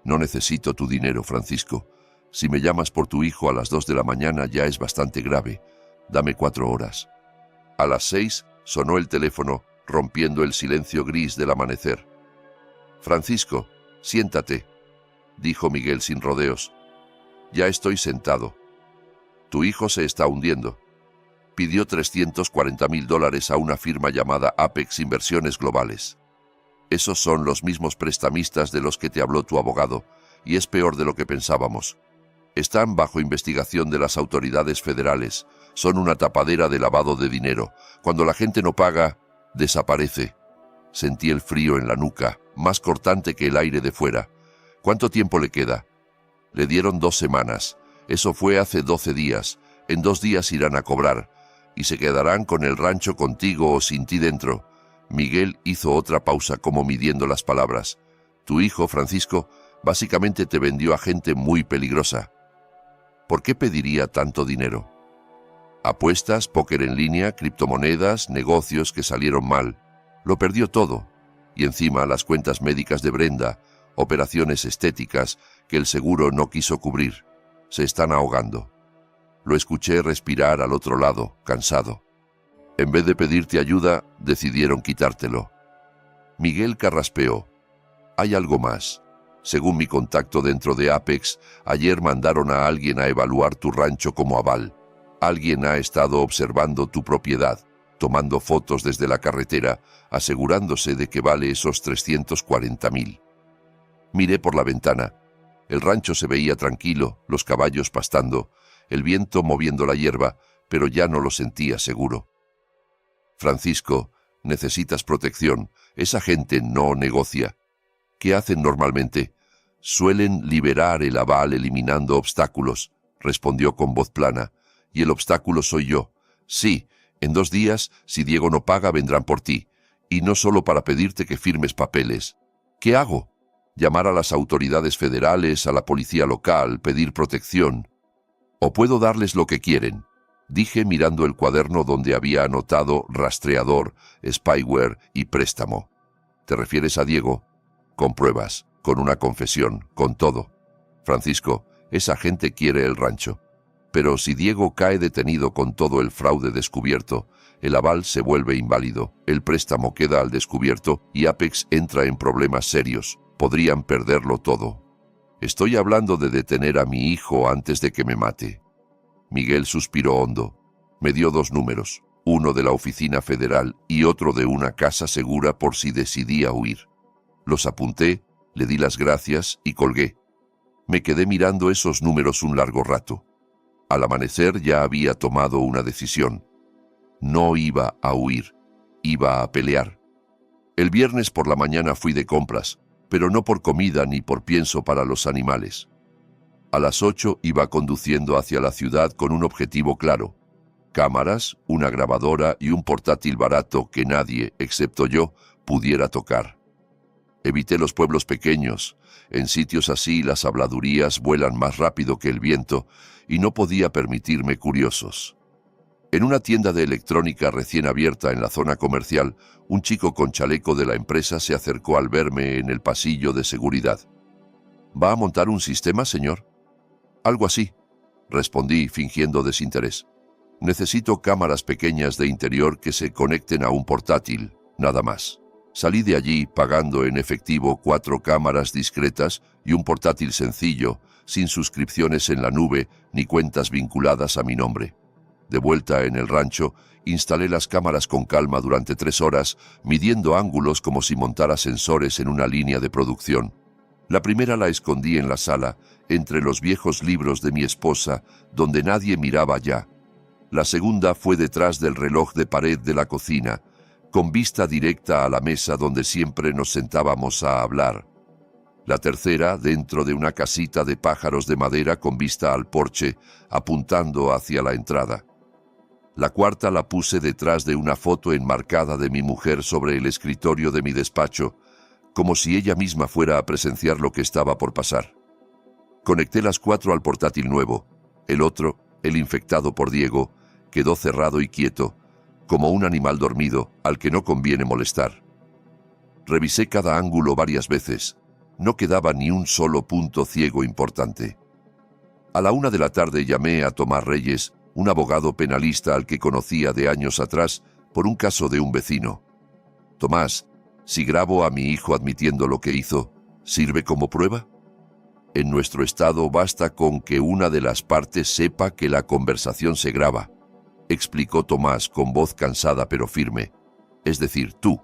No necesito tu dinero, Francisco. Si me llamas por tu hijo a las 2 de la mañana ya es bastante grave. Dame 4 horas». A las 6 sonó el teléfono, rompiendo el silencio gris del amanecer. «Francisco, siéntate», dijo Miguel sin rodeos. «Ya estoy sentado. Tu hijo se está hundiendo. Pidió $340.000 a una firma llamada Apex Inversiones Globales. Esos son los mismos prestamistas de los que te habló tu abogado, y es peor de lo que pensábamos. Están bajo investigación de las autoridades federales. Son una tapadera de lavado de dinero. Cuando la gente no paga, desaparece». Sentí el frío en la nuca, más cortante que el aire de fuera. «¿Cuánto tiempo le queda?» «Le dieron 2 semanas. Eso fue hace 12 días. En 2 días irán a cobrar. Y se quedarán con el rancho contigo o sin ti dentro». Miguel hizo otra pausa como midiendo las palabras. «Tu hijo, Francisco, básicamente te vendió a gente muy peligrosa». «¿Por qué pediría tanto dinero?» «Apuestas, póker en línea, criptomonedas, negocios que salieron mal. Lo perdió todo. Y encima las cuentas médicas de Brenda, operaciones estéticas que el seguro no quiso cubrir. Se están ahogando». Lo escuché respirar al otro lado, cansado. «En vez de pedirte ayuda, decidieron quitártelo». Miguel carraspeó. «Hay algo más. Según mi contacto dentro de Apex, ayer mandaron a alguien a evaluar tu rancho como aval. Alguien ha estado observando tu propiedad, tomando fotos desde la carretera, asegurándose de que vale esos 340.000. Miré por la ventana. El rancho se veía tranquilo, los caballos pastando, el viento moviendo la hierba, pero ya no lo sentía seguro. Francisco, necesitas protección. Esa gente no negocia. ¿Qué hacen normalmente? Suelen liberar el aval eliminando obstáculos, respondió con voz plana. Y el obstáculo soy yo. Sí, en 2 días, si Diego no paga, vendrán por ti. Y no solo para pedirte que firmes papeles. ¿Qué hago? Llamar a las autoridades federales, a la policía local, pedir protección. ¿O puedo darles lo que quieren? Dije mirando el cuaderno donde había anotado rastreador, spyware y préstamo. ¿Te refieres a Diego? Con pruebas, con una confesión, con todo. Francisco, esa gente quiere el rancho. Pero si Diego cae detenido con todo el fraude descubierto, el aval se vuelve inválido, el préstamo queda al descubierto y Apex entra en problemas serios. Podrían perderlo todo. Estoy hablando de detener a mi hijo antes de que me mate. Miguel suspiró hondo. Me dio 2 números, uno de la oficina federal y otro de una casa segura por si decidía huir. Los apunté, le di las gracias y colgué. Me quedé mirando esos números un largo rato. Al amanecer ya había tomado una decisión. No iba a huir, iba a pelear. El viernes por la mañana fui de compras, pero no por comida ni por pienso para los animales. A las 8 iba conduciendo hacia la ciudad con un objetivo claro. Cámaras, una grabadora y un portátil barato que nadie, excepto yo, pudiera tocar. Evité los pueblos pequeños. En sitios así las habladurías vuelan más rápido que el viento y no podía permitirme curiosos. En una tienda de electrónica recién abierta en la zona comercial, un chico con chaleco de la empresa se acercó al verme en el pasillo de seguridad. ¿Va a montar un sistema, señor? Algo así, respondí fingiendo desinterés. Necesito cámaras pequeñas de interior que se conecten a un portátil, nada más. Salí de allí pagando en efectivo 4 cámaras discretas y un portátil sencillo, sin suscripciones en la nube ni cuentas vinculadas a mi nombre. De vuelta en el rancho, instalé las cámaras con calma durante 3 horas, midiendo ángulos como si montara sensores en una línea de producción. La primera la escondí en la sala, entre los viejos libros de mi esposa, donde nadie miraba ya. La segunda fue detrás del reloj de pared de la cocina, con vista directa a la mesa donde siempre nos sentábamos a hablar. La tercera dentro de una casita de pájaros de madera con vista al porche, apuntando hacia la entrada. La cuarta la puse detrás de una foto enmarcada de mi mujer sobre el escritorio de mi despacho, como si ella misma fuera a presenciar lo que estaba por pasar. Conecté las 4 al portátil nuevo. El otro, el infectado por Diego, quedó cerrado y quieto, como un animal dormido al que no conviene molestar. Revisé cada ángulo varias veces. No quedaba ni un solo punto ciego importante. A la 1 de la tarde llamé a Tomás Reyes, un abogado penalista al que conocía de años atrás por un caso de un vecino. Tomás, si grabo a mi hijo admitiendo lo que hizo, ¿sirve como prueba? En nuestro estado basta con que una de las partes sepa que la conversación se graba, explicó Tomás con voz cansada pero firme. Es decir, tú.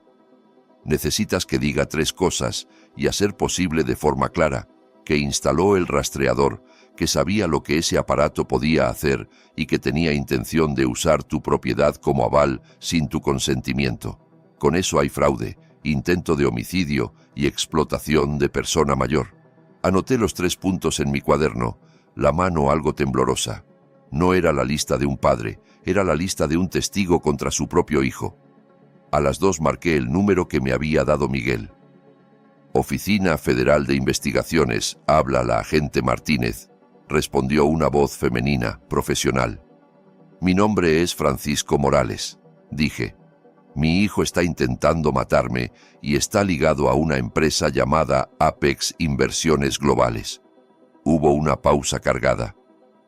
Necesitas que diga 3 cosas y a ser posible de forma clara, que instaló el rastreador, que sabía lo que ese aparato podía hacer y que tenía intención de usar tu propiedad como aval sin tu consentimiento. Con eso hay fraude, intento de homicidio y explotación de persona mayor. Anoté los 3 puntos en mi cuaderno, la mano algo temblorosa. No era la lista de un padre, era la lista de un testigo contra su propio hijo. A las 2 marqué el número que me había dado Miguel. Oficina Federal de Investigaciones, habla la agente Martínez, respondió una voz femenina, profesional. Mi nombre es Francisco Morales, dije. Mi hijo está intentando matarme y está ligado a una empresa llamada Apex Inversiones Globales. Hubo una pausa cargada.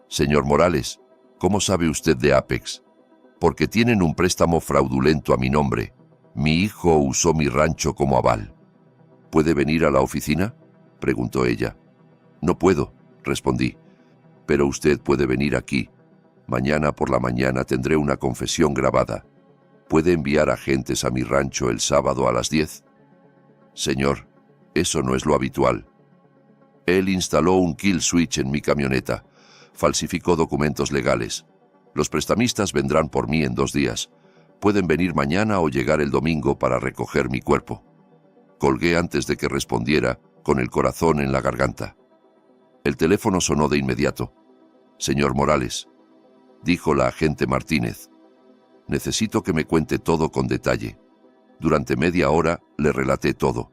Señor Morales, ¿cómo sabe usted de Apex? Porque tienen un préstamo fraudulento a mi nombre. Mi hijo usó mi rancho como aval. ¿Puede venir a la oficina?, preguntó ella. No puedo, respondí. Pero usted puede venir aquí. Mañana por la mañana tendré una confesión grabada. ¿Puede enviar agentes a mi rancho el sábado a las 10? Señor, eso no es lo habitual. Él instaló un kill switch en mi camioneta. Falsificó documentos legales. Los prestamistas vendrán por mí en 2 días. Pueden venir mañana o llegar el domingo para recoger mi cuerpo. Colgué antes de que respondiera, con el corazón en la garganta. El teléfono sonó de inmediato. «Señor Morales», dijo la agente Martínez. «Necesito que me cuente todo con detalle». Durante media hora le relaté todo.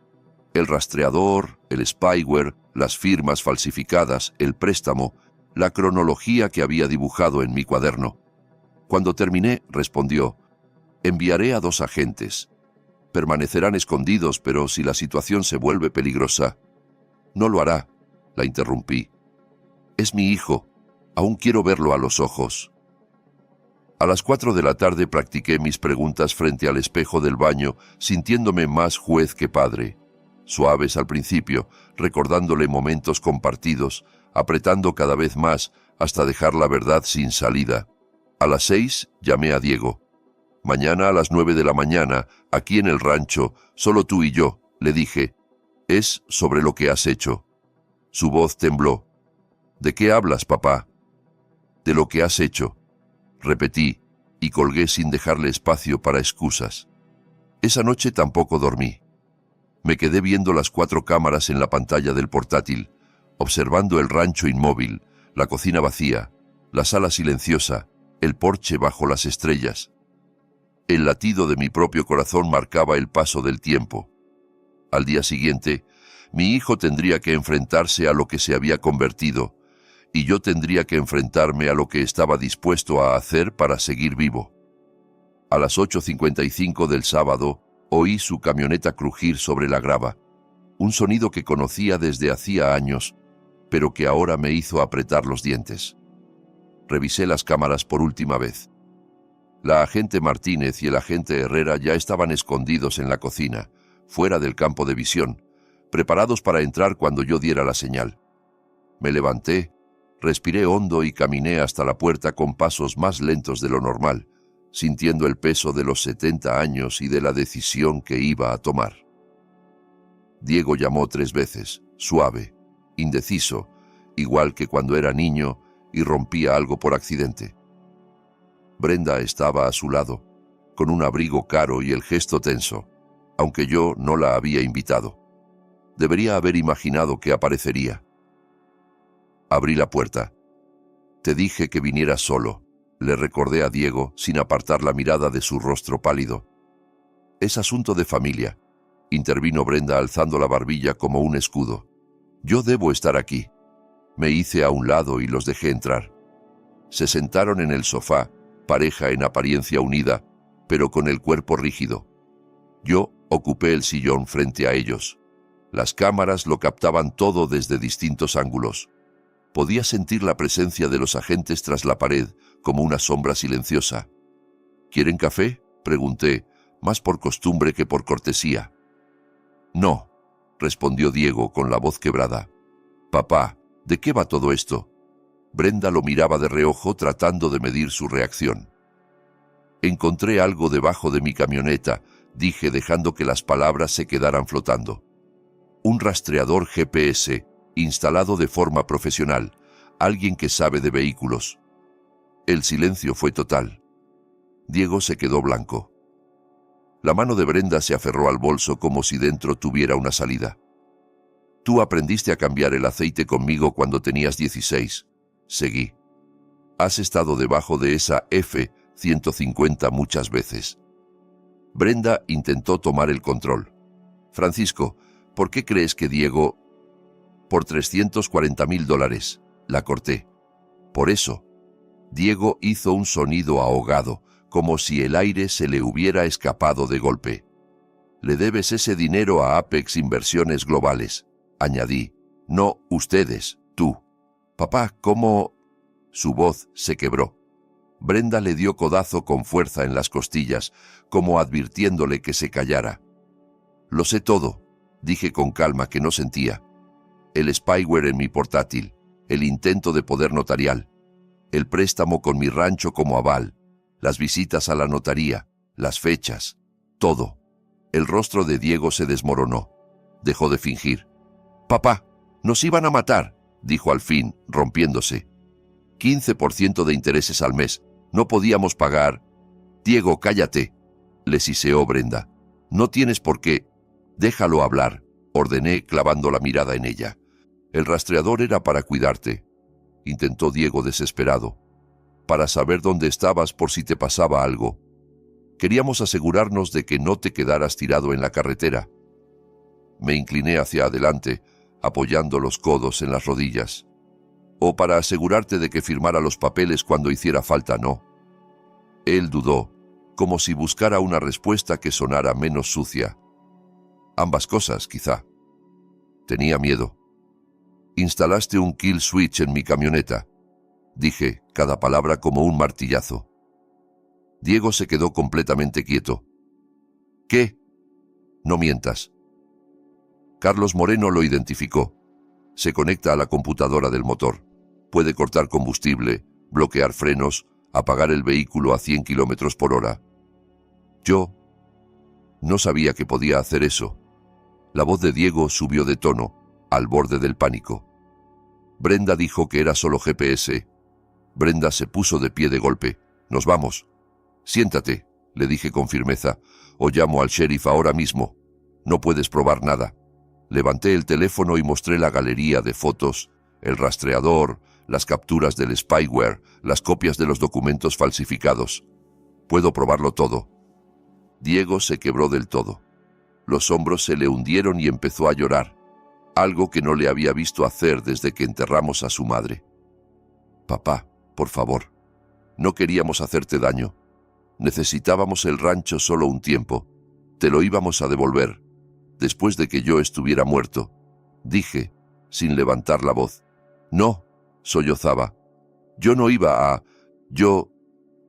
El rastreador, el spyware, las firmas falsificadas, el préstamo, la cronología que había dibujado en mi cuaderno. Cuando terminé, respondió: «Enviaré a 2 agentes. Permanecerán escondidos, pero si la situación se vuelve peligrosa». «No lo hará», la interrumpí. «Es mi hijo. Aún quiero verlo a los ojos». A las 4 de la tarde practiqué mis preguntas frente al espejo del baño, sintiéndome más juez que padre. Suaves al principio, recordándole momentos compartidos, apretando cada vez más hasta dejar la verdad sin salida. A las 6 llamé a Diego. «Mañana a las 9 de la mañana, aquí en el rancho, solo tú y yo», le dije. «Es sobre lo que has hecho». Su voz tembló. «¿De qué hablas, papá?» «De lo que has hecho», repetí, y colgué sin dejarle espacio para excusas. Esa noche tampoco dormí. Me quedé viendo las 4 cámaras en la pantalla del portátil, observando el rancho inmóvil, la cocina vacía, la sala silenciosa, el porche bajo las estrellas. El latido de mi propio corazón marcaba el paso del tiempo. Al día siguiente, mi hijo tendría que enfrentarse a lo que se había convertido, y yo tendría que enfrentarme a lo que estaba dispuesto a hacer para seguir vivo. A las 8:55 del sábado, oí su camioneta crujir sobre la grava, un sonido que conocía desde hacía años, pero que ahora me hizo apretar los dientes. Revisé las cámaras por última vez. La agente Martínez y el agente Herrera ya estaban escondidos en la cocina, fuera del campo de visión, preparados para entrar cuando yo diera la señal. Me levanté, respiré hondo y caminé hasta la puerta con pasos más lentos de lo normal, sintiendo el peso de los 70 años y de la decisión que iba a tomar. Diego llamó 3 veces, suave, indeciso, igual que cuando era niño y rompía algo por accidente. Brenda estaba a su lado, con un abrigo caro y el gesto tenso, aunque yo no la había invitado. Debería haber imaginado que aparecería. Abrí la puerta. «Te dije que vinieras solo», le recordé a Diego sin apartar la mirada de su rostro pálido. «Es asunto de familia», intervino Brenda alzando la barbilla como un escudo. «Yo debo estar aquí». Me hice a un lado y los dejé entrar. Se sentaron en el sofá, pareja en apariencia unida, pero con el cuerpo rígido. Yo ocupé el sillón frente a ellos. Las cámaras lo captaban todo desde distintos ángulos. Podía sentir la presencia de los agentes tras la pared, como una sombra silenciosa. «¿Quieren café?», pregunté, más por costumbre que por cortesía. «No», respondió Diego con la voz quebrada. «Papá, ¿de qué va todo esto?». Brenda lo miraba de reojo tratando de medir su reacción. «Encontré algo debajo de mi camioneta», dije dejando que las palabras se quedaran flotando. «Un rastreador GPS, instalado de forma profesional, alguien que sabe de vehículos». El silencio fue total. Diego se quedó blanco. La mano de Brenda se aferró al bolso como si dentro tuviera una salida. «Tú aprendiste a cambiar el aceite conmigo cuando tenías 16, seguí. «Has estado debajo de esa F-150 muchas veces». Brenda intentó tomar el control. «Francisco, ¿por qué crees que Diego...?» «Por $340,000, la corté». «Por eso». Diego hizo un sonido ahogado, como si el aire se le hubiera escapado de golpe. «Le debes ese dinero a Apex Inversiones Globales», añadí. «No ustedes, tú». «Papá, ¿cómo...?» Su voz se quebró. Brenda le dio codazo con fuerza en las costillas, como advirtiéndole que se callara. «Lo sé todo», dije con calma que no sentía. «El spyware en mi portátil, el intento de poder notarial, el préstamo con mi rancho como aval, las visitas a la notaría, las fechas, todo». El rostro de Diego se desmoronó. Dejó de fingir. «Papá, Nos iban a matar, dijo al fin, rompiéndose. 15% de intereses al mes. No podíamos pagar. Diego, cállate, le siseó Brenda. No tienes por qué. Déjalo hablar, ordené clavando la mirada en ella. El rastreador era para cuidarte, intentó Diego desesperado, para saber dónde estabas por si te pasaba algo. Queríamos asegurarnos de que no te quedaras tirado en la carretera. Me incliné hacia adelante, apoyando los codos en las rodillas. O para asegurarte de que firmara los papeles cuando hiciera falta, no. Él dudó, como si buscara una respuesta que sonara menos sucia. Ambas cosas, quizá. Tenía miedo. Instalaste un kill switch en mi camioneta, dije, cada palabra como un martillazo. Diego se quedó completamente quieto. ¿Qué? No mientas. Carlos Moreno lo identificó. Se conecta a la computadora del motor. Puede cortar combustible, bloquear frenos, apagar el vehículo a 100 kilómetros por hora. Yo no sabía que podía hacer eso. La voz de Diego subió de tono, al borde del pánico. Brenda dijo que era solo GPS. Brenda se puso de pie de golpe. Nos vamos. Siéntate, le dije con firmeza, o llamo al sheriff ahora mismo. No puedes probar nada. Levanté el teléfono y mostré la galería de fotos, el rastreador, las capturas del spyware, las copias de los documentos falsificados. Puedo probarlo todo. Diego se quebró del todo. Los hombros se le hundieron y empezó a llorar, algo que no le había visto hacer desde que enterramos a su madre. Papá, por favor, no queríamos hacerte daño. Necesitábamos el rancho solo un tiempo. Te lo íbamos a devolver, después de que yo estuviera muerto, dije, sin levantar la voz. No, sollozaba. Yo no iba a...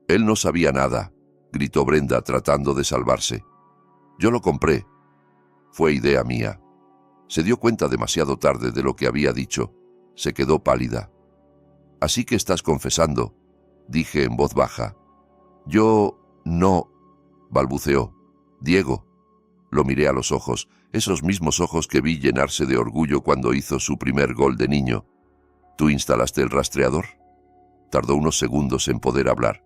Él no sabía nada, gritó Brenda tratando de salvarse. Yo lo compré. Fue idea mía. Se dio cuenta demasiado tarde de lo que había dicho. Se quedó pálida. Así que estás confesando, dije en voz baja. Yo no, balbuceó. Diego. Lo miré a los ojos, esos mismos ojos que vi llenarse de orgullo cuando hizo su primer gol de niño. ¿Tú instalaste el rastreador? Tardó unos segundos en poder hablar.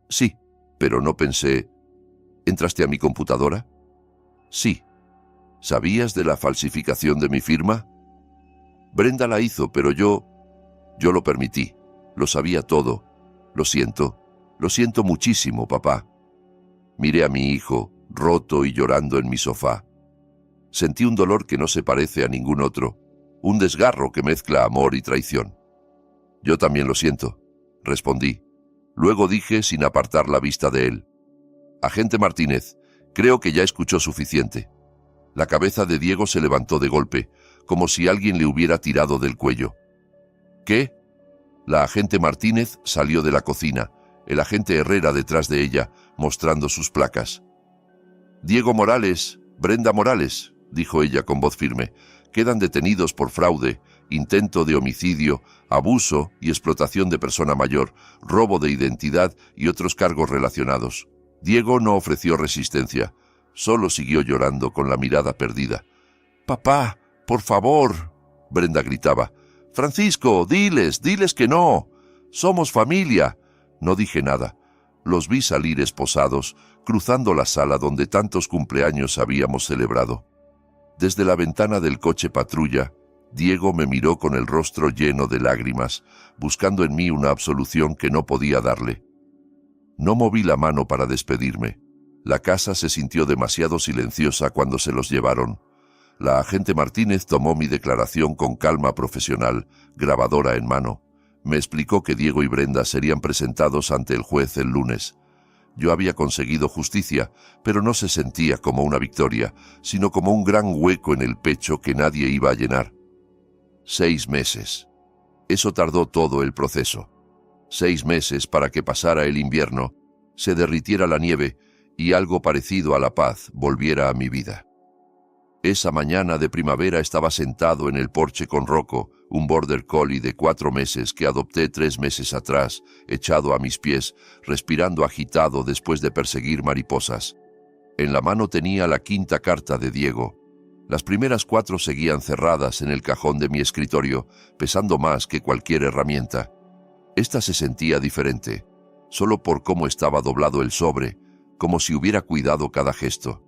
Sí, pero no pensé... ¿Entraste a mi computadora? Sí. ¿Sabías de la falsificación de mi firma? Brenda la hizo, pero yo lo permití. Lo sabía todo. Lo siento muchísimo, papá. Miré a mi hijo, roto y llorando en mi sofá. Sentí un dolor que no se parece a ningún otro, un desgarro que mezcla amor y traición. Yo también lo siento, respondí. Luego dije sin apartar la vista de él. Agente Martínez, creo que ya escuchó suficiente. La cabeza de Diego se levantó de golpe, como si alguien le hubiera tirado del cuello. ¿Qué? La agente Martínez salió de la cocina, el agente Herrera detrás de ella, mostrando sus placas. Diego Morales, Brenda Morales, dijo ella con voz firme, quedan detenidos por fraude, intento de homicidio, abuso y explotación de persona mayor, robo de identidad y otros cargos relacionados. Diego no ofreció resistencia, solo siguió llorando con la mirada perdida. «Papá, por favor», Brenda gritaba. «Francisco, diles que no. Somos familia». No dije nada. Los vi salir esposados, cruzando la sala donde tantos cumpleaños habíamos celebrado. Desde la ventana del coche patrulla, Diego me miró con el rostro lleno de lágrimas, buscando en mí una absolución que no podía darle. No moví la mano para despedirme. La casa se sintió demasiado silenciosa cuando se los llevaron. La agente Martínez tomó mi declaración con calma profesional, grabadora en mano. Me explicó que Diego y Brenda serían presentados ante el juez el lunes. Yo había conseguido justicia, pero no se sentía como una victoria, sino como un gran hueco en el pecho que nadie iba a llenar. 6 meses. Eso tardó todo el proceso. 6 meses para que pasara el invierno, se derritiera la nieve y algo parecido a la paz volviera a mi vida. Esa mañana de primavera estaba sentado en el porche con Rocco, un border collie de 4 meses que adopté 3 meses atrás, echado a mis pies, respirando agitado después de perseguir mariposas. En la mano tenía la 5ª carta de Diego. Las primeras 4 seguían cerradas en el cajón de mi escritorio, pesando más que cualquier herramienta. Esta se sentía diferente, solo por cómo estaba doblado el sobre, como si hubiera cuidado cada gesto.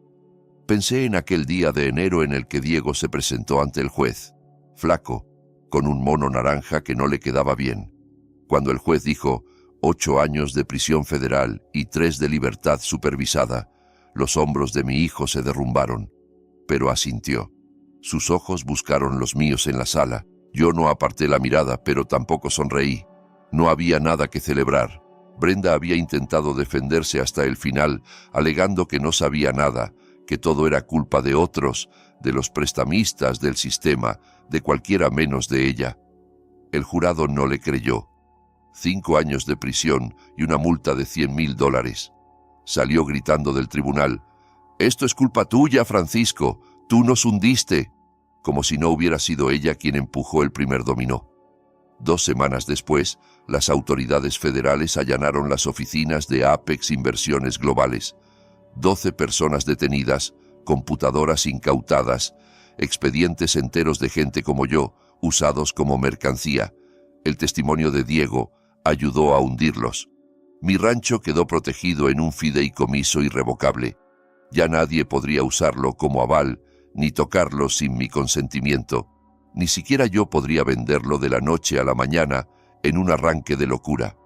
Pensé en aquel día de enero en el que Diego se presentó ante el juez, flaco, con un mono naranja que no le quedaba bien. Cuando el juez dijo 8 años de prisión federal y 3 de libertad supervisada, los hombros de mi hijo se derrumbaron, pero asintió. Sus ojos buscaron los míos en la sala. Yo no aparté la mirada, pero tampoco sonreí. No había nada que celebrar. Brenda había intentado defenderse hasta el final, alegando que no sabía nada, que todo era culpa de otros, de los prestamistas, del sistema, de cualquiera menos de ella. El jurado no le creyó. 5 años de prisión y una multa de $100,000. Salió gritando del tribunal: «Esto es culpa tuya, Francisco, tú nos hundiste», como si no hubiera sido ella quien empujó el primer dominó. 2 semanas después, las autoridades federales allanaron las oficinas de Apex Inversiones Globales. 12 personas detenidas, computadoras incautadas, expedientes enteros de gente como yo, usados como mercancía. El testimonio de Diego ayudó a hundirlos. Mi rancho quedó protegido en un fideicomiso irrevocable. Ya nadie podría usarlo como aval, ni tocarlo sin mi consentimiento. Ni siquiera yo podría venderlo de la noche a la mañana en un arranque de locura.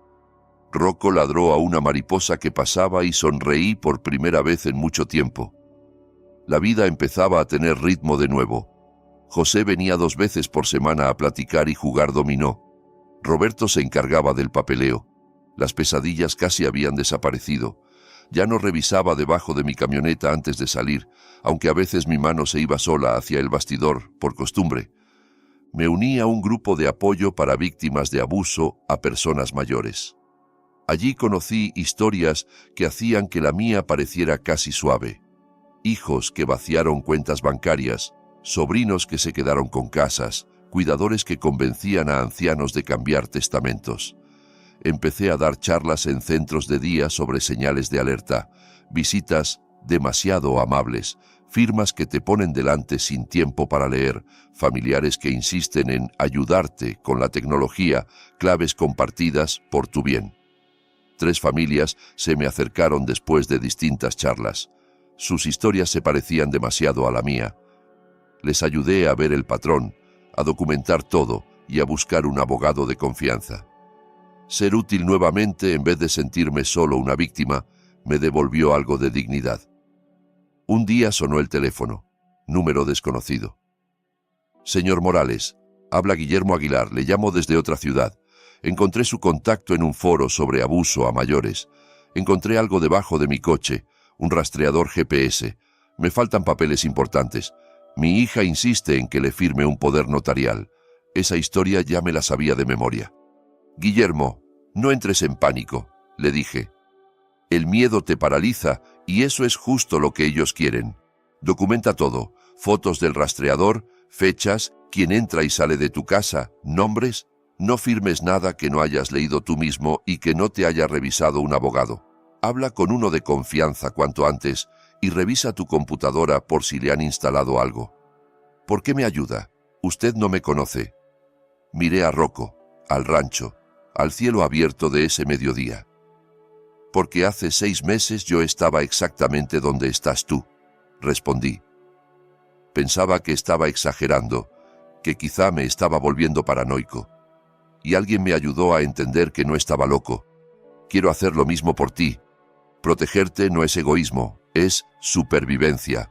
Rocco ladró a una mariposa que pasaba y sonreí por primera vez en mucho tiempo. La vida empezaba a tener ritmo de nuevo. José venía 2 veces por semana a platicar y jugar dominó. Roberto se encargaba del papeleo. Las pesadillas casi habían desaparecido. Ya no revisaba debajo de mi camioneta antes de salir, aunque a veces mi mano se iba sola hacia el bastidor, por costumbre. Me uní a un grupo de apoyo para víctimas de abuso a personas mayores. Allí conocí historias que hacían que la mía pareciera casi suave. Hijos que vaciaron cuentas bancarias, sobrinos que se quedaron con casas, cuidadores que convencían a ancianos de cambiar testamentos. Empecé a dar charlas en centros de día sobre señales de alerta, visitas demasiado amables, firmas que te ponen delante sin tiempo para leer, familiares que insisten en ayudarte con la tecnología, claves compartidas por tu bien. 3 familias se me acercaron después de distintas charlas. Sus historias se parecían demasiado a la mía. Les ayudé a ver el patrón, a documentar todo y a buscar un abogado de confianza. Ser útil nuevamente, en vez de sentirme solo una víctima, me devolvió algo de dignidad. Un día sonó el teléfono. Número desconocido. «Señor Morales, habla Guillermo Aguilar, le llamo desde otra ciudad. Encontré su contacto en un foro sobre abuso a mayores. Encontré algo debajo de mi coche, un rastreador GPS. Me faltan papeles importantes. Mi hija insiste en que le firme un poder notarial. Esa historia ya me la sabía de memoria». «Guillermo, no entres en pánico», le dije. «El miedo te paraliza y eso es justo lo que ellos quieren. Documenta todo, fotos del rastreador, fechas, quién entra y sale de tu casa, nombres. No firmes nada que no hayas leído tú mismo y que no te haya revisado un abogado. Habla con uno de confianza cuanto antes y revisa tu computadora por si le han instalado algo. ¿Por qué me ayuda? Usted no me conoce». Miré a Rocco, al rancho, al cielo abierto de ese mediodía. «Porque hace 6 meses yo estaba exactamente donde estás tú», respondí. Pensaba que estaba exagerando, que quizá me estaba volviendo paranoico. Y alguien me ayudó a entender que no estaba loco. Quiero hacer lo mismo por ti. Protegerte no es egoísmo, es supervivencia.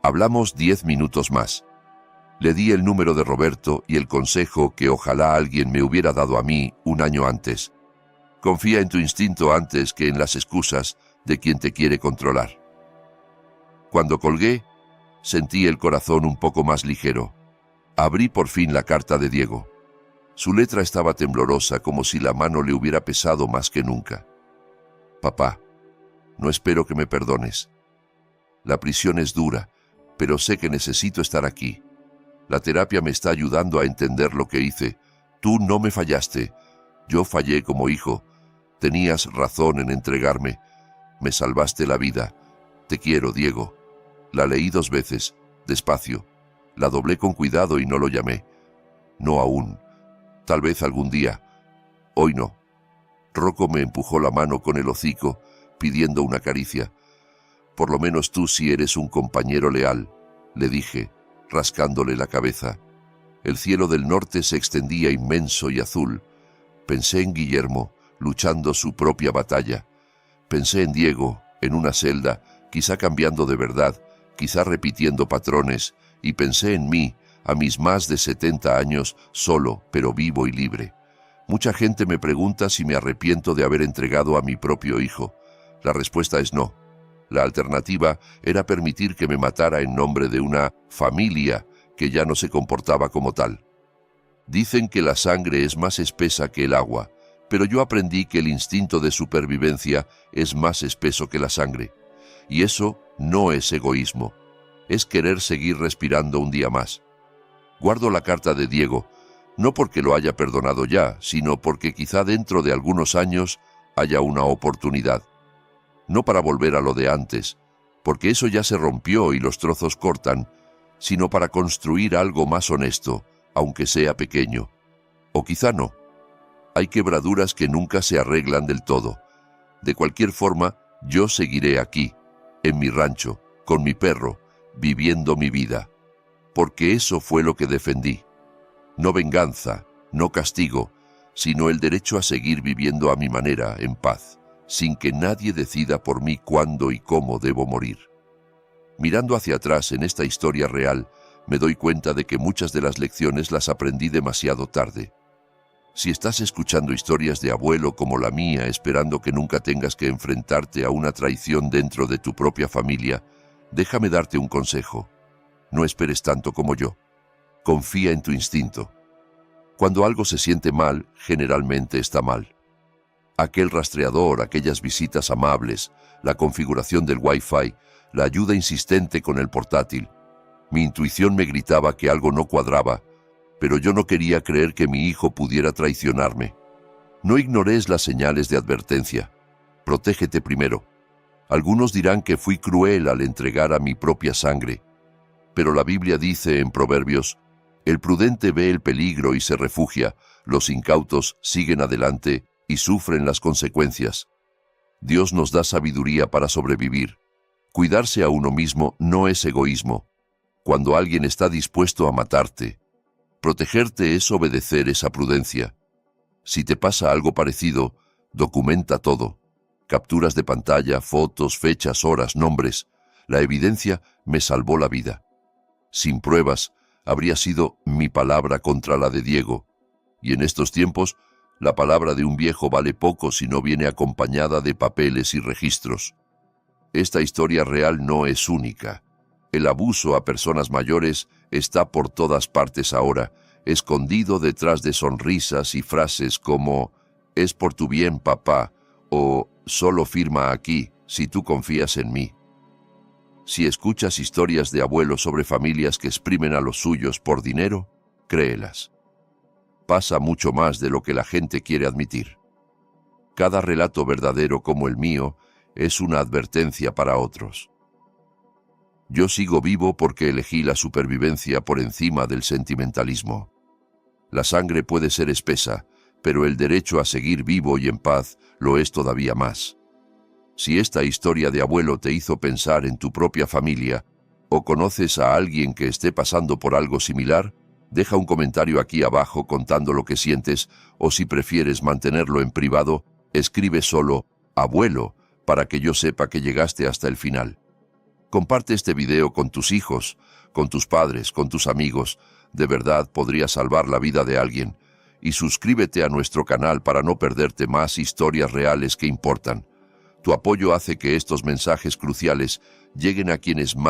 Hablamos 10 minutos más. Le di el número de Roberto y el consejo que ojalá alguien me hubiera dado a mí un año antes. Confía en tu instinto antes que en las excusas de quien te quiere controlar. Cuando colgué, sentí el corazón un poco más ligero. Abrí por fin la carta de Diego. Su letra estaba temblorosa, como si la mano le hubiera pesado más que nunca. «Papá, no espero que me perdones. La prisión es dura, pero sé que necesito estar aquí. La terapia me está ayudando a entender lo que hice. Tú no me fallaste. Yo fallé como hijo. Tenías razón en entregarme. Me salvaste la vida. Te quiero, Diego». La leí 2 veces, despacio, La doblé con cuidado y no lo llamé. No aún. Tal vez algún día. Hoy no. Rocco me empujó la mano con el hocico, pidiendo una caricia. Por lo menos tú sí eres un compañero leal, le dije, rascándole la cabeza. El cielo del norte se extendía inmenso y azul. Pensé en Guillermo, luchando su propia batalla. Pensé en Diego, en una celda, quizá cambiando de verdad, quizá repitiendo patrones, y pensé en mí, a mis más de 70 años, solo, pero vivo y libre. Mucha gente me pregunta si me arrepiento de haber entregado a mi propio hijo. La respuesta es no. La alternativa era permitir que me matara en nombre de una familia que ya no se comportaba como tal. Dicen que la sangre es más espesa que el agua, pero yo aprendí que el instinto de supervivencia es más espeso que la sangre. Y eso no es egoísmo, es querer seguir respirando un día más. Guardo la carta de Diego, no porque lo haya perdonado ya, sino porque quizá dentro de algunos años haya una oportunidad. No para volver a lo de antes, porque eso ya se rompió y los trozos cortan, sino para construir algo más honesto, aunque sea pequeño. O quizá no. Hay quebraduras que nunca se arreglan del todo. De cualquier forma, yo seguiré aquí, en mi rancho, con mi perro, viviendo mi vida. Porque eso fue lo que defendí. No venganza, no castigo, sino el derecho a seguir viviendo a mi manera, en paz, sin que nadie decida por mí cuándo y cómo debo morir. Mirando hacia atrás en esta historia real, me doy cuenta de que muchas de las lecciones las aprendí demasiado tarde. Si estás escuchando historias de abuelo como la mía, esperando que nunca tengas que enfrentarte a una traición dentro de tu propia familia, déjame darte un consejo. No esperes tanto como yo. Confía en tu instinto. Cuando algo se siente mal, generalmente está mal. Aquel rastreador, aquellas visitas amables, la configuración del Wi-Fi, la ayuda insistente con el portátil. Mi intuición me gritaba que algo no cuadraba, pero yo no quería creer que mi hijo pudiera traicionarme. No ignores las señales de advertencia. Protégete primero. Algunos dirán que fui cruel al entregar a mi propia sangre, pero la Biblia dice en Proverbios, el prudente ve el peligro y se refugia, los incautos siguen adelante y sufren las consecuencias. Dios nos da sabiduría para sobrevivir. Cuidarse a uno mismo no es egoísmo. Cuando alguien está dispuesto a matarte, protegerte es obedecer esa prudencia. Si te pasa algo parecido, documenta todo. Capturas de pantalla, fotos, fechas, horas, nombres. La evidencia me salvó la vida. Sin pruebas, habría sido mi palabra contra la de Diego. Y en estos tiempos, la palabra de un viejo vale poco si no viene acompañada de papeles y registros. Esta historia real no es única. El abuso a personas mayores está por todas partes ahora, escondido detrás de sonrisas y frases como «Es por tu bien, papá» o «Solo firma aquí si tú confías en mí». Si escuchas historias de abuelos sobre familias que exprimen a los suyos por dinero, créelas. Pasa mucho más de lo que la gente quiere admitir. Cada relato verdadero como el mío es una advertencia para otros. Yo sigo vivo porque elegí la supervivencia por encima del sentimentalismo. La sangre puede ser espesa, pero el derecho a seguir vivo y en paz lo es todavía más. Si esta historia de abuelo te hizo pensar en tu propia familia, o conoces a alguien que esté pasando por algo similar, deja un comentario aquí abajo contando lo que sientes, o si prefieres mantenerlo en privado, escribe solo «abuelo» para que yo sepa que llegaste hasta el final. Comparte este video con tus hijos, con tus padres, con tus amigos. De verdad podría salvar la vida de alguien. Y suscríbete a nuestro canal para no perderte más historias reales que importan. Tu apoyo hace que estos mensajes cruciales lleguen a quienes más